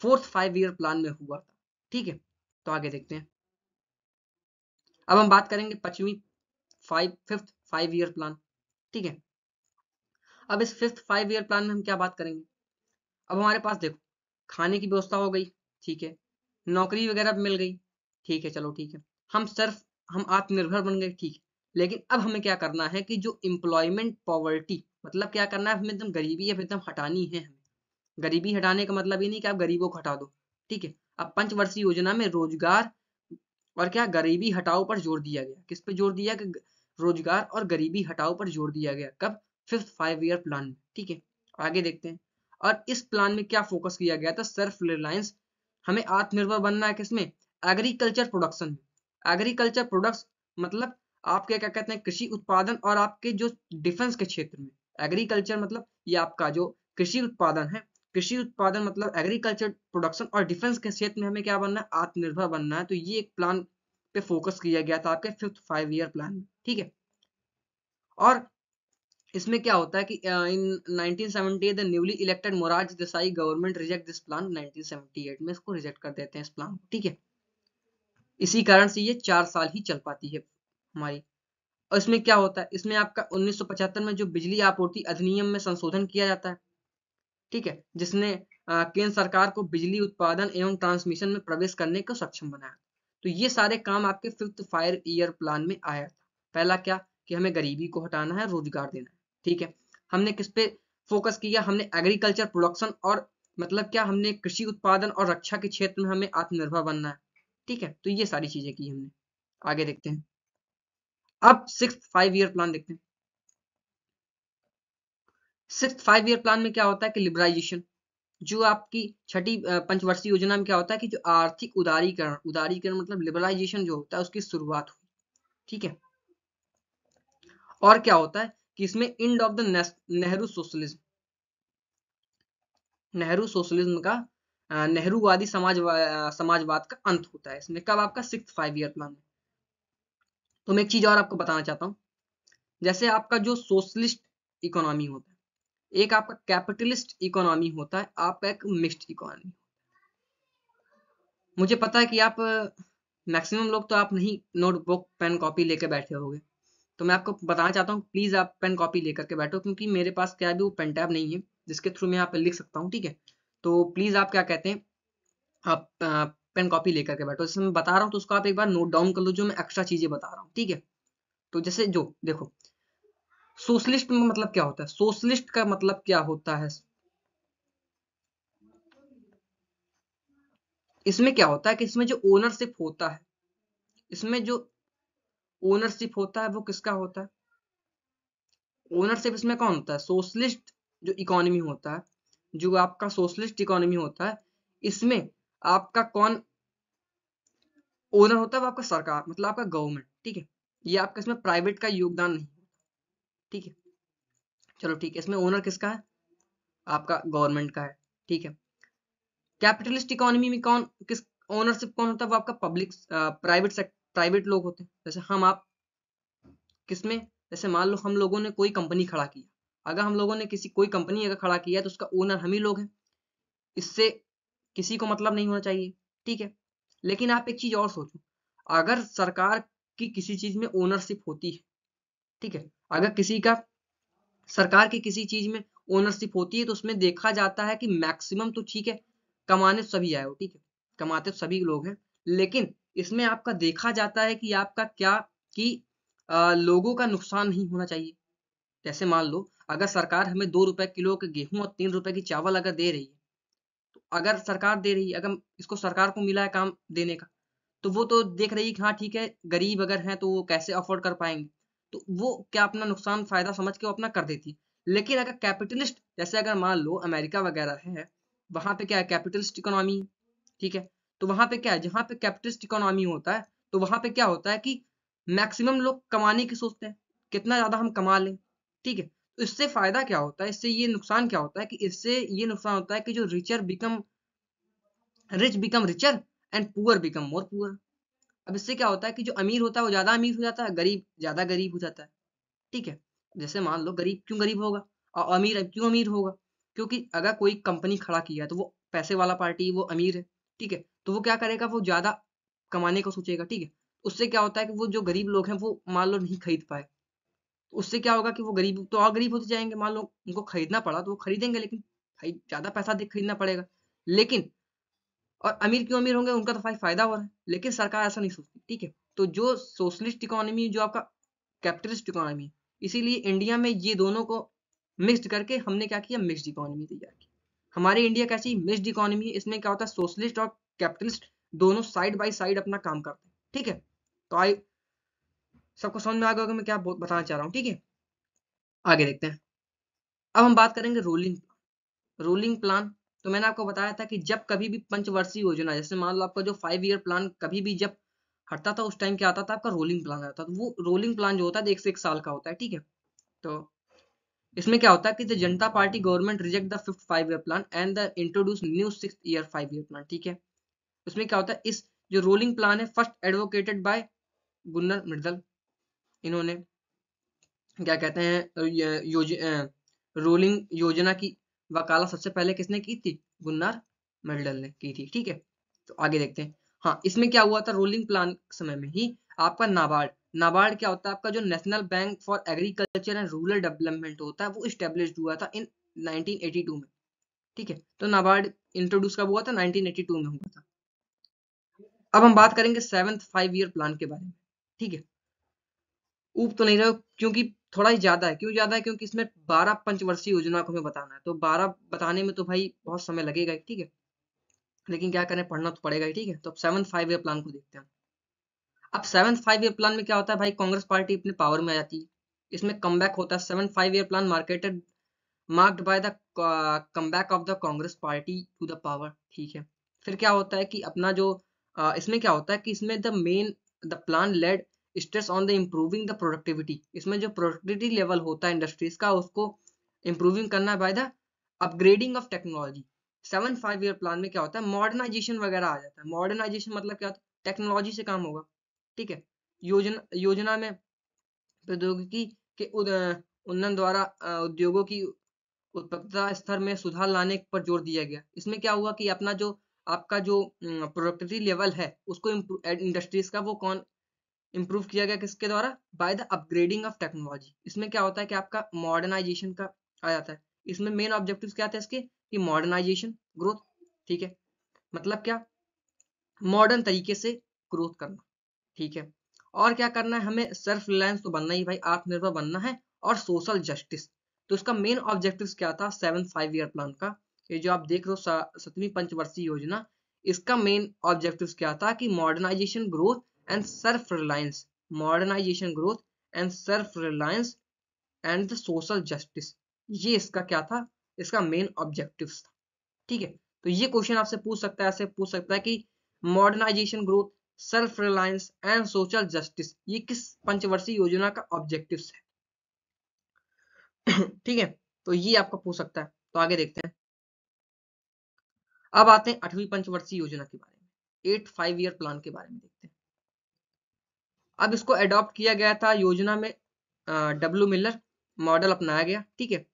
फोर्थ 5 ईयर प्लान में हुआ था, ठीक है। तो आगे देखते हैं। अब हम बात करेंगे पश्चिमी फिफ्थ 5 ईयर प्लान, ठीक है। अब इस फिफ्थ 5 ईयर प्लान में हम क्या बात करेंगे। अब हमारे पास देखो खाने की व्यवस्था हो गई, ठीक है, नौकरी वगैरह मिल गई, ठीक है, चलो ठीक है, हम आत्मनिर्भर बन गए, ठीक है। लेकिन अब हमें क्या करना है कि जो एम्प्लॉयमेंट पॉवर्टी, मतलब क्या करना है हमें, एकदम गरीबी है एकदम हटानी है हमें। गरीबी हटाने का मतलब ये नहीं कि आप गरीबों को हटा दो, ठीक है। अब पंचवर्षीय योजना में रोजगार और क्या गरीबी हटाओ पर जोर दिया गया। किस पे जोर दिया कि रोजगार और गरीबी हटाओ पर जोर दिया गया, कब? फिफ्थ 5 ईयर प्लान में, ठीक है। आगे देखते हैं। और इस प्लान में क्या फोकस किया गया था? सेल्फ रिलायंस, हमें आत्मनिर्भर बनना है किसमें? एग्रीकल्चर प्रोडक्शन में। एग्रीकल्चर प्रोडक्ट्स मतलब आपके क्या कहते हैं कृषि उत्पादन, और आपके जो डिफेंस के क्षेत्र में एग्रीकल्चर मतलब ये आपका जो कृषि उत्पादन है, कृषि उत्पादन मतलब एग्रीकल्चर प्रोडक्शन, और डिफेंस के क्षेत्र में हमें क्या बनना है? आत्मनिर्भर बनना है। तो ये एक प्लान पे फोकस किया गया था आपके फिफ्थ 5 ईयर प्लान में, ठीक है। और इसमें क्या होता है कि इन 1978 the newly elected Morarji Desai government reject this plan. 1978 में इसको रिजेक्ट कर देते हैं इस प्लान को, ठीक है। इसी कारण से ये 4 साल ही चल पाती है हमारी। और इसमें क्या होता है, इसमें आपका 1975 में जो बिजली आपूर्ति अधिनियम में संशोधन किया जाता है, ठीक है, जिसने केंद्र सरकार को बिजली उत्पादन एवं ट्रांसमिशन में प्रवेश करने को सक्षम बनाया। तो ये सारे काम आपके फिफ्थ 5 ईयर प्लान में आया था। पहला क्या कि हमें गरीबी को हटाना है, रोजगार देना है, ठीक है। हमने किस पे फोकस किया? हमने एग्रीकल्चर प्रोडक्शन, और मतलब क्या हमने कृषि उत्पादन और रक्षा के क्षेत्र में हमें आत्मनिर्भर बनना है, ठीक है। तो ये सारी चीजें की हमने। आगे देखते हैं। अब सिक्स्थ 5 ईयर प्लान देखते हैं। सिक्स्थ 5 ईयर प्लान में क्या होता है कि लिबराइजेशन, जो आपकी छठी पंचवर्षीय योजना में क्या होता है कि जो आर्थिक उदारीकरण, उदारीकरण मतलब लिबरलाइजेशन जो होता है उसकी शुरुआत हुई, ठीक है। और क्या होता है कि इसमें end of the Nehru socialism, Nehru socialism का नेहरूवादी समाजवाद का अंत होता है इसमें, कब? आपका सिक्स्थ 5 ईयर प्लान में। तो मैं एक चीज और आपको बताना चाहता हूँ। जैसे आपका जो सोशलिस्ट इकोनॉमी होता है, एक आपका कैपिटलिस्ट इकोनॉमी होता है, आपका एक मिक्स्ड इकोनॉमी। मुझे पता है कि आप मैक्सिमम लोग तो आप नहीं नोटबुक पेन कॉपी लेके बैठे होगे, तो मैं आपको बताना चाहता हूँ प्लीज आप पेन कॉपी लेकर के बैठो, क्योंकि मेरे पास क्या है वो पेन टैब नहीं है जिसके थ्रू मैं यहाँ पे लिख सकता हूँ, ठीक है। तो प्लीज आप क्या कहते हैं, आप पेन कॉपी लेकर के बैठो। जैसे मैं बता रहा हूँ तो उसको आप एक बार नोट डाउन कर लो जो मैं एक्स्ट्रा चीजें बता रहा हूँ, ठीक है। तो जैसे जो देखो सोशलिस्ट में मतलब क्या होता है, सोशलिस्ट का मतलब क्या होता है, इसमें क्या होता है कि इसमें जो ओनरशिप होता है, इसमें जो ओनरशिप होता है वो किसका होता है? ओनरशिप इसमें कौन होता है? सोशलिस्ट जो इकोनॉमी होता है, जो आपका सोशलिस्ट इकोनॉमी होता है, इसमें आपका कौन ओनर होता है? वो आपका सरकार मतलब आपका गवर्नमेंट, ठीक है। ये आपका इसमें प्राइवेट का योगदान नहीं, ठीक है। चलो ठीक है, इसमें ओनर किसका है? आपका गवर्नमेंट का है, ठीक है। कैपिटलिस्ट इकोनॉमी में कौन किस ओनरशिप कौन होता है? वो आपका पब्लिक प्राइवेट लोग होते हैं। जैसे हम आप किसमें, जैसे मान लो हम लोगों ने कोई कंपनी खड़ा किया, अगर हम लोगों ने किसी कोई कंपनी अगर खड़ा किया है तो उसका ओनर हम ही लोग हैं, इससे किसी को मतलब नहीं होना चाहिए, ठीक है। लेकिन आप एक चीज और सोचो, अगर सरकार की किसी चीज में ओनरशिप होती है, ठीक है, अगर किसी का सरकार की किसी चीज में ओनरशिप होती है तो उसमें देखा जाता है कि मैक्सिमम तो ठीक है, कमाने तो सभी आए हो, ठीक है, कमाते तो सभी लोग हैं, लेकिन इसमें आपका देखा जाता है कि आपका क्या, कि लोगों का नुकसान नहीं होना चाहिए। जैसे मान लो अगर सरकार हमें 2 रुपए किलो के गेहूं और 3 रुपए की चावल अगर दे रही है, तो अगर सरकार दे रही है, अगर इसको सरकार को मिला है काम देने का, तो वो तो देख रही है कि हाँ ठीक है, गरीब अगर हैं तो वो कैसे अफोर्ड कर पाएंगे, तो वो क्या अपना नुकसान फायदा समझ के वो अपना कर देती है। लेकिन अगर कैपिटलिस्ट, जैसे अगर मान लो अमेरिका वगैरह है, वहां पे क्या है, कैपिटलिस्ट इकोनॉमी, ठीक है, तो वहां पे क्या है, जहां पे कैपिटलिस्ट इकोनॉमी होता है, तो वहां पे क्या होता है कि मैक्सिमम लोग कमाने की सोचते हैं, कितना ज्यादा हम कमा लें, ठीक है। तो इससे फायदा क्या होता है, इससे ये नुकसान क्या होता है, कि इससे ये नुकसान होता है कि जो rich become richer and poor become more poor. अब इससे क्या होता है कि जो अमीर होता है वो ज्यादा अमीर हो जाता है, गरीब ज्यादा गरीब हो जाता है, ठीक है। जैसे मान लो गरीब क्यों गरीब होगा और अमीर क्यों अमीर होगा, क्योंकि अगर कोई कंपनी खड़ा किया है तो वो पैसे वाला पार्टी, वो अमीर है, ठीक है, तो वो क्या करेगा, वो ज्यादा कमाने को सोचेगा, ठीक है। उससे क्या होता है कि वो जो गरीब लोग हैं वो मान लो नहीं खरीद पाए, तो उससे क्या होगा कि वो गरीब तो और गरीब होते जाएंगे, मान लो उनको खरीदना पड़ा तो वो खरीदेंगे, लेकिन भाई ज्यादा पैसा दे खरीदना पड़ेगा, लेकिन और अमीर क्यों अमीर होंगे, उनका तो भाई फायदा हो रहा है, लेकिन सरकार ऐसा नहीं सोचती, ठीक है। तो जो सोशलिस्ट इकोनॉमी, जो आपका कैपिटलिस्ट इकोनॉमी, इसीलिए इंडिया में ये दोनों को मिक्स्ड करके हमने क्या किया, मिक्स्ड इकोनॉमी तैयार की। हमारी इंडिया कैसी मिक्स्ड इकोनॉमी है, इसमें क्या होता है, सोशलिस्ट और कैपिटलिस्ट दोनों साइड बाय साइड अपना काम करते हैं, ठीक है। तो आई सबको समझ में आ गया होगा मैं क्या बताना चाह रहा हूँ, ठीक है। आगे देखते हैं। अब हम बात करेंगे रोलिंग प्लान। तो मैंने आपको बताया था कि जब कभी भी पंचवर्षीय योजना, जैसे मान लो आपका जो 5 ईयर प्लान कभी भी जब हटता था, उस टाइम क्या आता था, आपका रोलिंग प्लान आता था। तो वो रोलिंग प्लान जो होता है 1 से 1 साल का होता है, ठीक है। तो इसमें क्या होता है कि the Janata party government reject the fifth 5 year plan and the introduce new 6 year 5 year plan, ठीक है। उसमें क्या होता है, इस जो रोलिंग प्लान है फर्स्ट एडवोकेटेड बाय गुन्नर मिर्दल, इन्होंने क्या कहते हैं रोलिंग योजना की वकालत सबसे पहले किसने की थी, गुन्नार मेल्डल ने की थी, ठीक है। तो आगे देखते हैं। हाँ, इसमें क्या हुआ था, रोलिंग प्लान समय में ही आपका नाबार्ड, नाबार्ड क्या होता है, आपका जो national bank for agriculture and rural development होता है, वो स्टेब्लिश हुआ था इन 1982 में, ठीक है। तो नाबार्ड इंट्रोड्यूस कब हुआ था, 1982 में हुआ था। अब हम बात करेंगे सेवंथ 5 ईयर प्लान के बारे में, ठीक है। ऊब तो नहीं रहे हो, क्योंकि थोड़ा ही ज्यादा है, क्यों ज्यादा है, क्योंकि इसमें 12 पंचवर्षीय योजना को हमें बताना है, तो 12 बताने में तो भाई बहुत समय लगेगा ही, ठीक है। लेकिन क्या करें, पढ़ना तो पड़ेगा ही, ठीक है। तो अब 7th 5 ईयर प्लान को देखते हैं। अब 7th 5 ईयर प्लान में क्या होता है भाई, कांग्रेस पार्टी अपने पावर में आ जाती है, इसमें कमबैक होता है। 7th 5 year plan marketed marked by the comeback of the Congress party to the power, ठीक है। फिर क्या होता है कि अपना जो इसमें क्या होता है कि इसमें the plan laid stress on the improving the productivity, इसमें जो प्रोडक्टिविटी लेवल होता है इंडस्ट्रीज का, उसको इम्प्रूविंग करना है by the upgrading of technology. 7th 5 year plan में क्या होता है, मॉडर्नाइजेशन वगैरह आ जाता है। मॉडर्नाइजेशन मतलब क्या होता है, टेक्नोलॉजी से काम होगा, ठीक है। योजना में प्रौद्योगिकी के उन्नयन द्वारा उद्योगों की उत्पादकता स्तर में सुधार लाने पर जोर दिया गया। इसमें क्या हुआ कि अपना जो आपका जो प्रोडक्टिविटी लेवल है उसको इंडस्ट्रीज का वो कौन इम्प्रूव किया गया, किसके द्वारा, by the upgrading of technology. इसमें क्या होता है कि आपका मॉडर्नाइजेशन का आ जाता है। इसमें मेन ऑब्जेक्टिव्स क्या थे इसके, कि मॉडर्नाइजेशन ग्रोथ, ठीक है, मतलब क्या, मॉडर्न तरीके से ग्रोथ करना, ठीक है। और क्या करना है, हमें सेल्फ रिलायंस तो बनना ही भाई, आत्मनिर्भर बनना है, और सोशल जस्टिस। तो इसका मेन ऑब्जेक्टिव क्या था 7th 5 ईयर प्लान का, ये जो आप देख रहे हो 7वीं पंचवर्षीय योजना, इसका मेन ऑब्जेक्टिव क्या था कि modernisation growth and self reliance, modernisation growth and self reliance and the social justice, ये इसका क्या था, इसका मेन ऑब्जेक्टिव था, ठीक है। तो ये क्वेश्चन आपसे पूछ सकता है, ऐसे पूछ सकता है कि modernisation growth, self reliance and social justice, ये किस पंचवर्षीय योजना का ऑब्जेक्टिव्स है ठीक है। तो ये आपको पूछ सकता है। तो आगे देखते हैं। अब आते हैं 8वीं पंचवर्षीय योजना के बारे में, 8 5 ईयर प्लान के बारे में देखते हैं। अब इसको अडॉप्ट किया गया था योजना में, डब्ल्यू मिलर मॉडल अपनाया गया, ठीक है।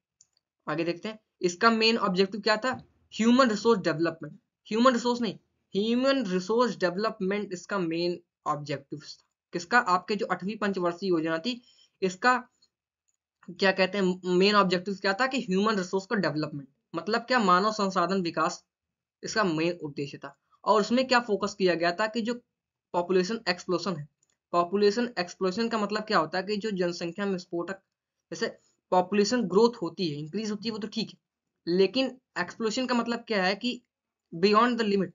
आगे देखते हैं। इसका मेन ऑब्जेक्टिव क्या था, human resource development, human resource नहीं, ह्यूमन रिसोर्स डेवलपमेंट इसका मेन ऑब्जेक्टिव था। किसका, आपके जो 8वीं पंचवर्षीय योजना थी, इसका क्या कहते हैं, मेन ऑब्जेक्टिव क्या था कि ह्यूमन रिसोर्स का डेवलपमेंट, मतलब क्या, मानव संसाधन विकास इसका मेन उद्देश्य था। और उसमें क्या फोकस किया गया था कि जो पॉपुलेशन एक्सप्लोशन है, पॉपुलेशन एक्सप्लोशन का मतलब क्या होता है कि जो जनसंख्या में विस्फोटक, जैसे पॉपुलेशन ग्रोथ होती है, इंक्रीज होती है, वो तो ठीक है, लेकिन एक्सप्लोशन का मतलब क्या है कि बियॉन्ड द लिमिट,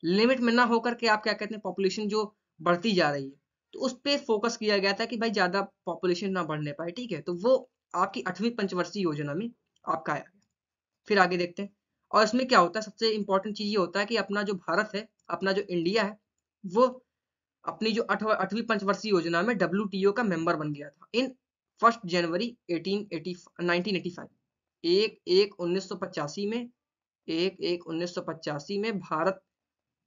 लिमिट में ना होकर के आप क्या कहते हैं, पॉपुलेशन जो बढ़ती जा रही है, तो उस पे फोकस किया गया था कि भाई ज्यादा पॉपुलेशन ना बढ़ने पाए, ठीक है। तो वो आपकी 8वीं पंचवर्षीय योजना में आपका आया। फिर आगे देखते हैं। और इसमें क्या होता है, सबसे इंपॉर्टेंट चीज ये होता है कि अपना जो भारत है, अपना जो इंडिया है, वो अपनी जो 8वीं पंचवर्षीय योजना में WTO का मेंबर बन गया था इन 1 जनवरी 1985। एक एक 1985 में, 1985 में भारत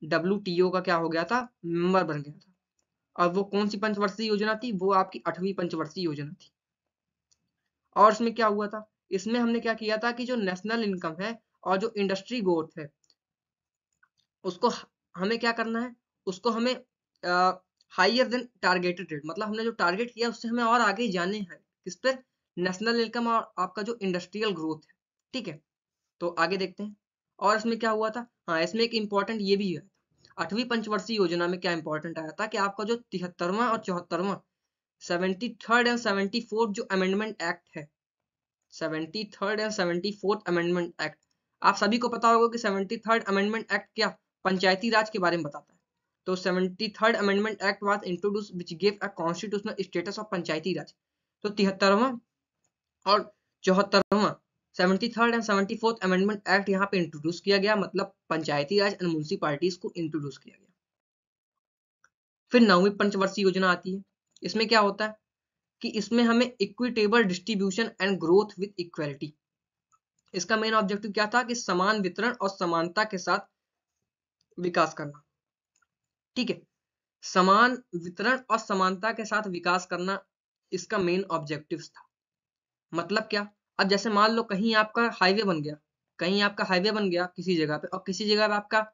WTO का क्या हो गया था, मेंबर बन गया था। और वो कौन सी पंचवर्षीय योजना थी, वो आपकी 8वीं पंचवर्षीय योजना थी। और इसमें क्या हुआ था, इसमें हमने क्या किया था कि जो नेशनल इनकम है और जो इंडस्ट्री ग्रोथ है, उसको हमें क्या करना है, उसको हमें हाइयर देन टारगेटेड रेट, मतलब हमने जो टारगेट किया उससे हमें और आगे जाने हैं, किस पर, नेशनल इनकम और आपका जो इंडस्ट्रियल ग्रोथ है, ठीक है। तो आगे देखते हैं। और इसमें क्या हुआ था, हाँ इसमें एक इम्पॉर्टेंट ये भी है, 8वीं पंचवर्षीय योजना में क्या इंपॉर्टेंट आया था कि आपका जो 73वां और 74वां, 73rd एंड 74th जो अमेंडमेंट एक्ट है, 73rd and 74th amendment act, आप सभी को पता होगा कि 73rd अमेंडमेंट एक्ट क्या, पंचायती राज के बारे में बताता है। तो 73rd amendment act was introduce which give a constitutional status of Panchayati Raj. तो 73वां और 74वां, 73rd and 74th amendment act यहाँ पे इंट्रोड्यूस किया गया, मतलब पंचायती राज एंड म्युनिसिपैलिटीज को इंट्रोड्यूस किया गया। फिर 9वीं पंचवर्षीय योजना आती है। इसमें क्या होता है कि इसमें हमें equitable distribution and growth with equality, इसका मेन ऑब्जेक्टिव क्या था कि समान वितरण और समानता के साथ विकास करना, ठीक है। समान वितरण और समानता के साथ विकास करना इसका मेन ऑब्जेक्टिव था। मतलब क्या, अब जैसे मान लो कहीं आपका हाईवे बन गया, कहीं आपका हाईवे बन गया किसी जगह पे, और किसी जगह पे आपका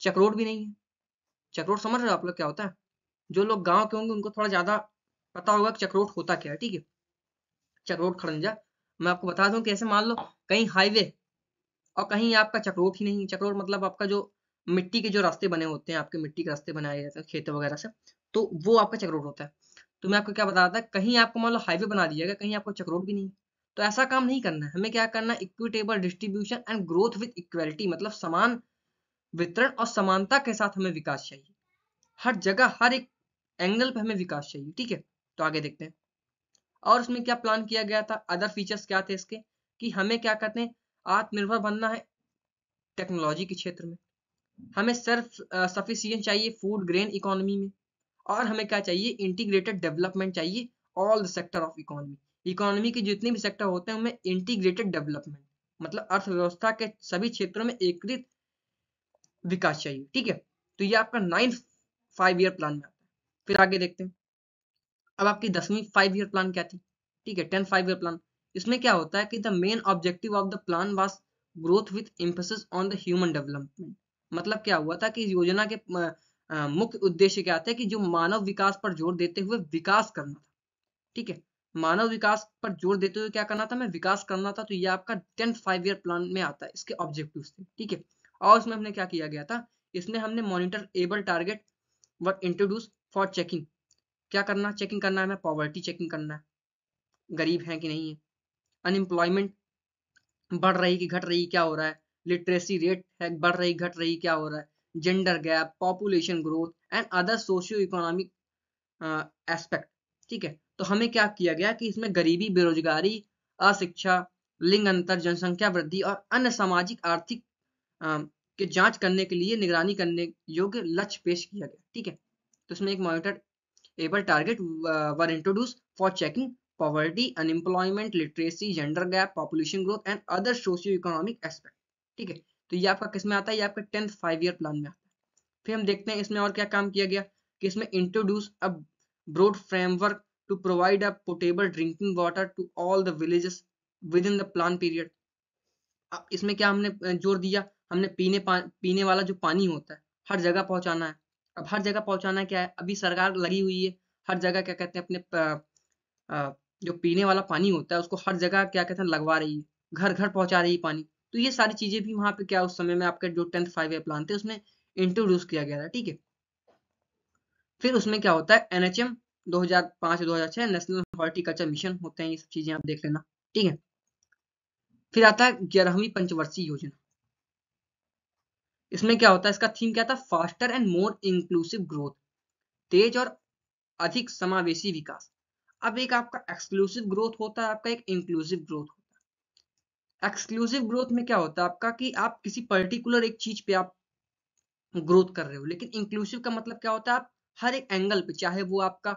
चक्रोड भी नहीं है। चक्रोड समझ रहे हो आप लोग क्या होता है, जो लोग गांव के होंगे उनको थोड़ा ज्यादा पता होगा कि चक्रोड होता क्या है, ठीक है। चक्रोड खड़ंजा, मैं आपको बता दूं कि ऐसे मान लो कहीं हाईवे और कहीं आपका चक्रोट ही नहीं। चक्रोट मतलब आपका जो मिट्टी के जो रास्ते बने होते हैं, आपके मिट्टी के रास्ते बनाए जाते हैं खेतों वगैरह से, तो वो आपका चक्रोट होता है। तो मैं आपको क्या बता रहा था, कहीं आपको मान लो हाईवे बना दिया गया, कहीं आपको चक्रोट भी नहीं। तो ऐसा काम नहीं करना है, हमें क्या करना है, equitable distribution and growth with equality, मतलब समान वितरण और समानता के साथ हमें विकास चाहिए। हर जगह हर एक एंगल पे हमें विकास चाहिए, ठीक है। तो आगे देखते हैं। और उसमें क्या प्लान किया गया था, अदर फीचर्स क्या थे इसके, कि हमें क्या कहते हैं, आत्मनिर्भर बनना है टेक्नोलॉजी के क्षेत्र में, हमें सेल्फ सफिशिएंट चाहिए फूड ग्रेन इकोनॉमी में, और हमें क्या चाहिए, इंटीग्रेटेड डेवलपमेंट चाहिए all the sector of economy, economy के जितने भी सेक्टर होते हैं उनमें इंटीग्रेटेड डेवलपमेंट, मतलब अर्थव्यवस्था के सभी क्षेत्रों में एकीकृत विकास चाहिए, ठीक है। तो ये आपका 9th 5 ईयर प्लान में आता है। फिर आगे देखते हैं। अब आपकी 10वीं 5 ईयर प्लान क्या थी, ठीक है, 10th 5 ईयर प्लान। इसमें क्या होता है कि the main objective of the plan was growth with emphasis on the human development. मतलब क्या हुआ था कि इस योजना के मुख्य उद्देश्य क्या थे कि जो मानव विकास पर जोर देते हुए विकास करना था, ठीक है। मानव विकास पर जोर देते हुए क्या करना था, मैं विकास करना था। तो ये आपका 10th 5 ईयर प्लान में आता है, इसके ऑब्जेक्टिव्स थे, ठीक है। और इसमें हमने क्या किया गया था, इसमें हमने monitor able target were introduce for checking, क्या करना, चेकिंग करना है, हमें पॉवर्टी चेकिंग करना है, गरीब हैं कि नहीं है, अनएम्प्लॉयमेंट बढ़ रही कि घट रही, क्या हो रहा है, लिटरेसी रेट है बढ़ रही घट रही, क्या हो रहा है, gender gap, population growth and other socio economic aspect, ठीक है। तो हमें क्या किया गया कि इसमें गरीबी, बेरोजगारी, अशिक्षा, लिंग अंतर, जनसंख्या वृद्धि और अन्य सामाजिक आर्थिक के जांच करने के लिए निगरानी करने योग्य लक्ष्य पेश किया गया, ठीक है। तो इसमें एक monitor able target were introduce for checking poverty, unemployment, literacy, gender gap, population growth and other socio-economic aspect, ठीक है। तो ये आपका किस में आता है, ये आपका 10th 5 ईयर प्लान में आता है। फिर हम देखते हैं इसमें और क्या काम किया गया, कि इसमें introduce a broad framework to provide a portable drinking water to all the villages within the plan period. अब इसमें क्या हमने जोर दिया, हमने पीने वाला जो पानी होता है हर जगह पहुंचाना है। अब हर जगह पहुंचाना क्या है, अभी सरकार लगी हुई है हर जगह क्या कहते हैं अपने जो पीने वाला पानी होता है उसको हर जगह क्या कहते हैं लगवा रही है, घर घर पहुंचा रही है पानी। तो ये सारी चीजें भी वहां पे क्या उस समय में आपके जो 10th 5 ईयर प्लान थे उसमें इंट्रोड्यूस किया गया था। ठीक है, फिर उसमें क्या होता है NHM 2005-2006 नेशनल हॉर्टिकल्चर मिशन होते हैं, ये सब चीजें आप देख लेना। ठीक है, फिर आता है 11वीं पंचवर्षीय योजना। इसमें क्या होता है, इसका थीम क्या था, faster and more inclusive growth, तेज और अधिक समावेशी विकास। अब एक आपका एक्सक्लूसिव ग्रोथ होता है, आपका एक इंक्लूसिव ग्रोथ होता है। एक्सक्लूसिव ग्रोथ में क्या होता है आपका कि आप किसी पर्टिकुलर एक चीज पे आप ग्रोथ कर रहे हो, लेकिन इंक्लूसिव का मतलब क्या होता है, आप हर एक एंगल पे, चाहे वो आपका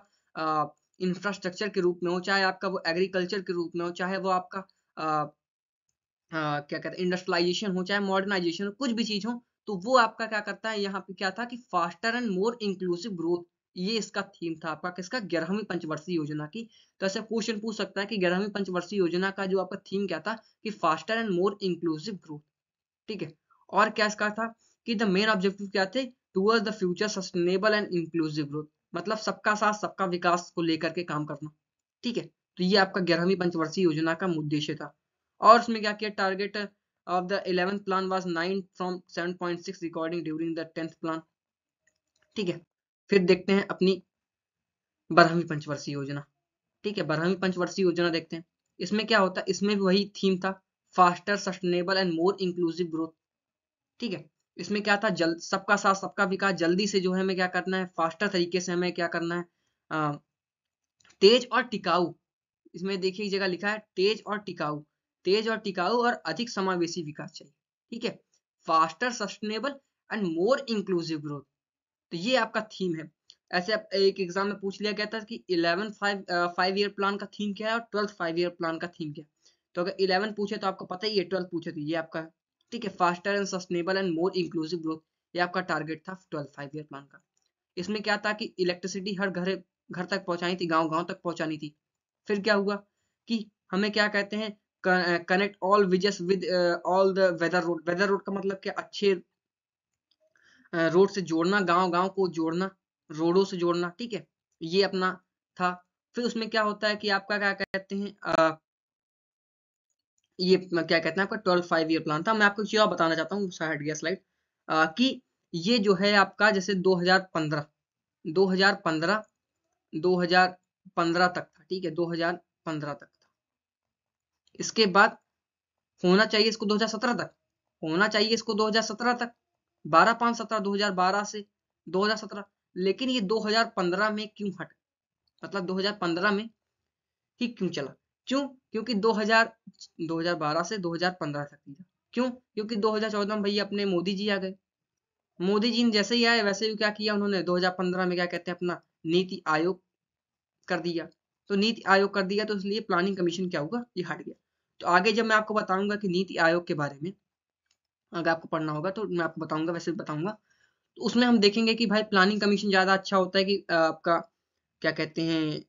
इंफ्रास्ट्रक्चर के रूप में हो, चाहे आपका वो एग्रीकल्चर के रूप में हो, चाहे वो आपका क्या कहते हैं इंडस्ट्रियलाइजेशन हो, चाहे मॉडर्नाइजेशन हो, कुछ भी चीज हो, तो वो आपका क्या करता है, यहाँ पे क्या था कि faster and more inclusive growth, ये इसका थीम था आपका किसका, 11वीं पंचवर्षीय योजना की। तो ऐसे क्वेश्चन पूछ सकता है कि 11वीं पंचवर्षीय योजना का जो आपका थीम क्या था, कि faster and more inclusive growth. ठीक है, और क्या इसका था कि द मेन ऑब्जेक्टिव क्या थे, towards the future sustainable and inclusive growth, मतलब सबका साथ सबका विकास को लेकर के काम करना। ठीक है, तो ये आपका 11वीं पंचवर्षीय योजना का उद्देश्य था। और उसमें क्या किया, target of the 11th plan was 9 from 7.6 recording during the 10th plan. ठीक है, फिर देखते हैं अपनी 12वीं पंचवर्षीय योजना। ठीक है, 12वीं पंचवर्षीय योजना देखते हैं। इसमें क्या होता है, इसमें भी वही थीम था, faster sustainable and more inclusive growth. ठीक है, इसमें क्या था, जल्द सबका साथ सबका विकास, जल्दी से जो है हमें क्या करना है, फास्टर तरीके से हमें क्या करना है, तेज और टिकाऊ। इसमें देखिए एक जगह लिखा है तेज और टिकाऊ, तेज और टिकाऊ और अधिक समावेशी विकास चाहिए। ठीक है, faster sustainable and more inclusive growth, तो ये आपका थीम है। ऐसे एक एग्जाम में पूछ लिया गया था कि 11 5 ईयर प्लान का थीम क्या है और 12th 5 ईयर प्लान का थीम क्या है। तो अगर 11 पूछे तो आपको पता ही है, 12 पूछे तो ये आपका है। ठीक है, faster and sustainable and more inclusive growth, ये आपका टारगेट था 12th 5 ईयर प्लान का। इसमें क्या था कि इलेक्ट्रिसिटी हर घर घर तक पहुंचानी थी, गांव गांव तक पहुंचानी थी। फिर क्या हुआ कि हमें क्या कहते हैं, connect all villages with all the weather road. Weather road का मतलब क्या, अच्छे रोड से जोड़ना, गांव गांव को जोड़ना, रोडों से जोड़ना। ठीक है, ये अपना था। फिर उसमें क्या होता है कि आपका क्या कहते हैं, ये क्या कहते हैं आपका 12 5 ईयर प्लान था। मैं आपको एक चीज और बताना चाहता हूँ, हट गया स्लाइड, कि ये जो है आपका जैसे 2015 2015 2015 तक था। ठीक है, 2015 तक था। इसके बाद होना चाहिए इसको 2017 तक, होना चाहिए इसको 2017 तक, 12/5/17 2012 से 2017, लेकिन ये 2015 में क्यों हट, मतलब 2015 में ही क्यों चला, क्यों, क्योंकि 2012 से 2015 तक दिया। क्यों, क्योंकि 2014 में भैया अपने मोदी जी आ गए। मोदी जी ने जैसे ही आए वैसे ही क्या किया उन्होंने, 2015 में क्या कहते हैं अपना नीति आयोग कर दिया। तो नीति आयोग कर दिया तो इसलिए प्लानिंग कमीशन क्या होगा, ये हट गया। तो आगे जब मैं आपको बताऊंगा कि नीति आयोग के बारे में, अगर आपको पढ़ना होगा तो मैं आपको बताऊंगा, वैसे भी बताऊंगा। तो उसमें हम देखेंगे कि भाई प्लानिंग कमीशन ज्यादा अच्छा होता है कि आपका क्या कहते हैं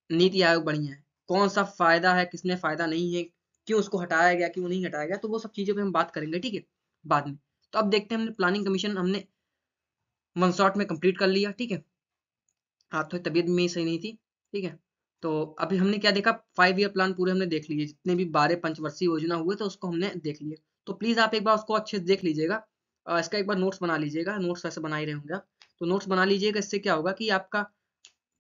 नीति आयोग बढ़िया है, कौन सा फायदा है, किसमें फायदा नहीं है, क्यों उसको हटाया गया, क्यों नहीं हटाया गया, तो वो सब चीजों पे हम बात करेंगे। ठीक है, बाद में। तो अब देखते हैं, हमने प्लानिंग कमीशन हमने वन शॉट में कंप्लीट कर लिया। ठीक है, हाँ थोड़ी तबीयत में सही नहीं थी। ठीक है, तो अभी हमने क्या देखा, 5 ईयर प्लान पूरे हमने देख लिए, जितने भी 12 पंचवर्षीय योजना हुए तो उसको हमने देख लिया। तो प्लीज आप एक बार उसको अच्छे से देख लीजिएगा, इसका एक बार नोट्स बना लीजिएगा, नोट्स वैसे बना ही रहे होंगे आप, तो नोट्स बना लीजिएगा। इससे क्या होगा कि आपका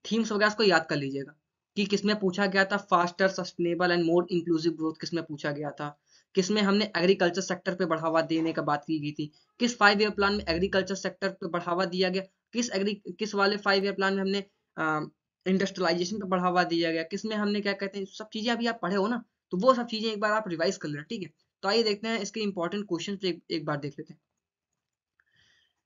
थीम्स वगैरह को याद कर लीजिएगा कि किसमें पूछा गया था, faster sustainable and more inclusive growth किसमें पूछा गया था, किसमें हमने एग्रीकल्चर सेक्टर पे बढ़ावा देने का बात की गई थी, किस 5 ईयर प्लान में एग्रीकल्चर सेक्टर पे बढ़ावा दिया गया, किस वाले 5 ईयर प्लान में हमने इंडस्ट्रियलाइजेशन पे बढ़ावा दिया गया, किसमें हमने क्या कहते हैं, सब चीजें अभी आप पढ़े हो ना, तो वो सब चीजें एक बार आप रिवाइज कर लेना। ठीक है, तो आइए देखते हैं इसके इंपॉर्टेंट क्वेश्चन एक बार देख लेते हैं।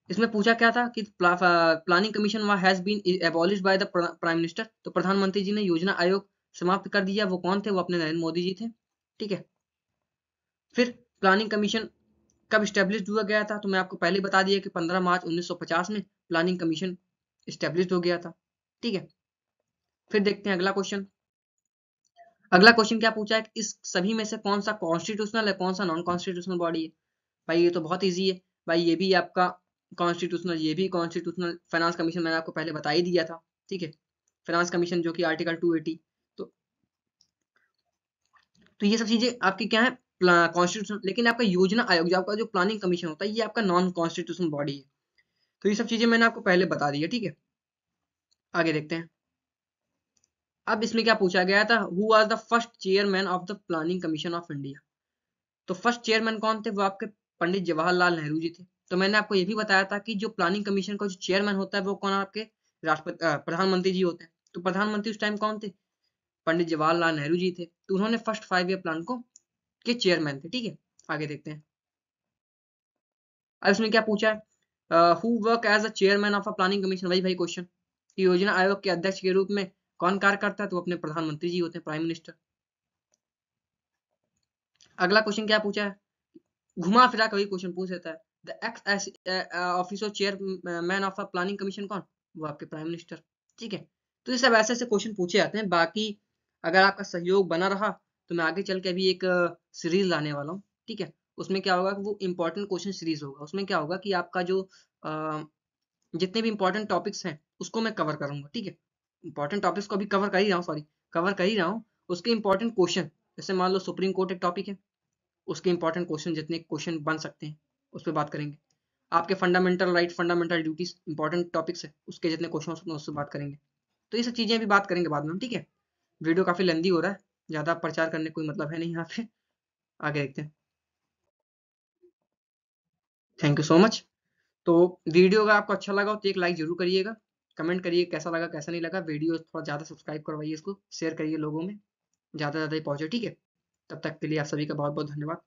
इसमें पूछा क्या था कि planning commission has been abolished by the prime minister, तो प्रधानमंत्री जी ने योजना आयोग समाप्त कर दिया। वो कौन थे, वो अपने नरेंद्र मोदी जी थे। ठीक है, फिर प्लानिंग कमीशन कब स्टेब्लिश हुआ गया था, तो मैं आपको पहले बता दिया कि 15 मार्च 1950 में प्लानिंग कमीशन स्टेब्लिश हो गया था। ठीक है, फिर देखते हैं अगला क्वेश्चन। अगला क्वेश्चन क्या पूछा है, इस सभी में से कौन सा कॉन्स्टिट्यूशनल है, कौन सा नॉन कॉन्स्टिट्यूशनल बॉडी है। भाई ये तो बहुत ईजी है, भाई ये भी आपका कॉन्स्टिट्यूशनल, ये भी कॉन्स्टिट्यूशनल। फाइनेंस कमीशन मैंने आपको पहले बता ही दिया था। ठीक है, फाइनेंस कमीशन जो कि आर्टिकल 280, तो तो ये सब चीजें आपकी क्या है, कॉन्स्टिट्यूशन। लेकिन आपका योजना आयोग, जो आपका जो प्लानिंग कमीशन होता है, ये आपका नॉन कॉन्स्टिट्यूशन बॉडी है। तो ये सब चीजें मैंने आपको पहले बता दी है, ठीक है। आगे देखते हैं। अब इसमें क्या पूछा गया था, who was the first chairman of the planning commission of India. तो फर्स्ट चेयरमैन कौन थे, वो आपके पंडित जवाहरलाल नेहरू जी थे। तो मैंने आपको ये भी बताया था कि जो प्लानिंग कमीशन का जो चेयरमैन होता है वो कौन, आपके राष्ट्रपति प्रधानमंत्री जी होते हैं। तो प्रधानमंत्री उस टाइम कौन थे, पंडित जवाहरलाल नेहरू जी थे। तो उन्होंने फर्स्ट 5 ईयर प्लान को के चेयरमैन थे, ठीक है। आगे देखते हैं। अब इसमें क्या पूछा है, who work as a chairman of a planning commission, वही भाई क्वेश्चन। योजना आयोग के अध्यक्ष के रूप में कौन कार्य करता है, तो अपने प्रधानमंत्री जी होते हैं, प्राइम मिनिस्टर। अगला क्वेश्चन क्या पूछा है, घुमा फिरा कभी क्वेश्चन पूछ देता है, the x officer chairman of a planning commission कौन, वो आपके प्राइम मिनिस्टर, ठीक है। तो ये सब ऐसे ऐसे क्वेश्चन पूछे जाते हैं। बाकी अगर आपका सहयोग बना रहा तो मैं आगे चल के अभी एक सीरीज लाने वाला हूँ, ठीक है। उसमें क्या होगा कि वो इंपॉर्टेंट क्वेश्चन सीरीज होगा। उसमें क्या होगा कि आपका जो जितने भी इंपॉर्टेंट टॉपिक्स हैं उसको मैं कवर करूंगा, ठीक है। इंपॉर्टेंट टॉपिक्स को अभी कवर कर ही रहा हूँ, सॉरी, कवर कर ही रहा हूँ। उसके इंपॉर्टेंट क्वेश्चन, जैसे मान लो सुप्रीम कोर्ट एक टॉपिक है, उसके इंपॉर्टेंट क्वेश्चन, जितने क्वेश्चन बन सकते हैं उस पर बात करेंगे। आपके fundamental right, fundamental duties, important topics है, उसके जितने क्वेश्चन उसमें उससे बात करेंगे। तो ये सब चीजें भी बात करेंगे बाद में, ठीक है। वीडियो काफी लेंदी हो रहा है, ज्यादा प्रचार करने कोई मतलब है नहीं यहाँ पे। आगे देखते हैं। Thank you so much. तो वीडियो अगर आपको अच्छा लगा हो तो एक लाइक जरूर करिएगा, कमेंट करिए कैसा लगा कैसा नहीं लगा। वीडियो थोड़ा ज़्यादा सब्सक्राइब करवाइए, इसको शेयर करिए लोगों में, ज़्यादा से ज़्यादा ही पहुँचे, ठीक है। तब तक के लिए आप सभी का बहुत बहुत धन्यवाद।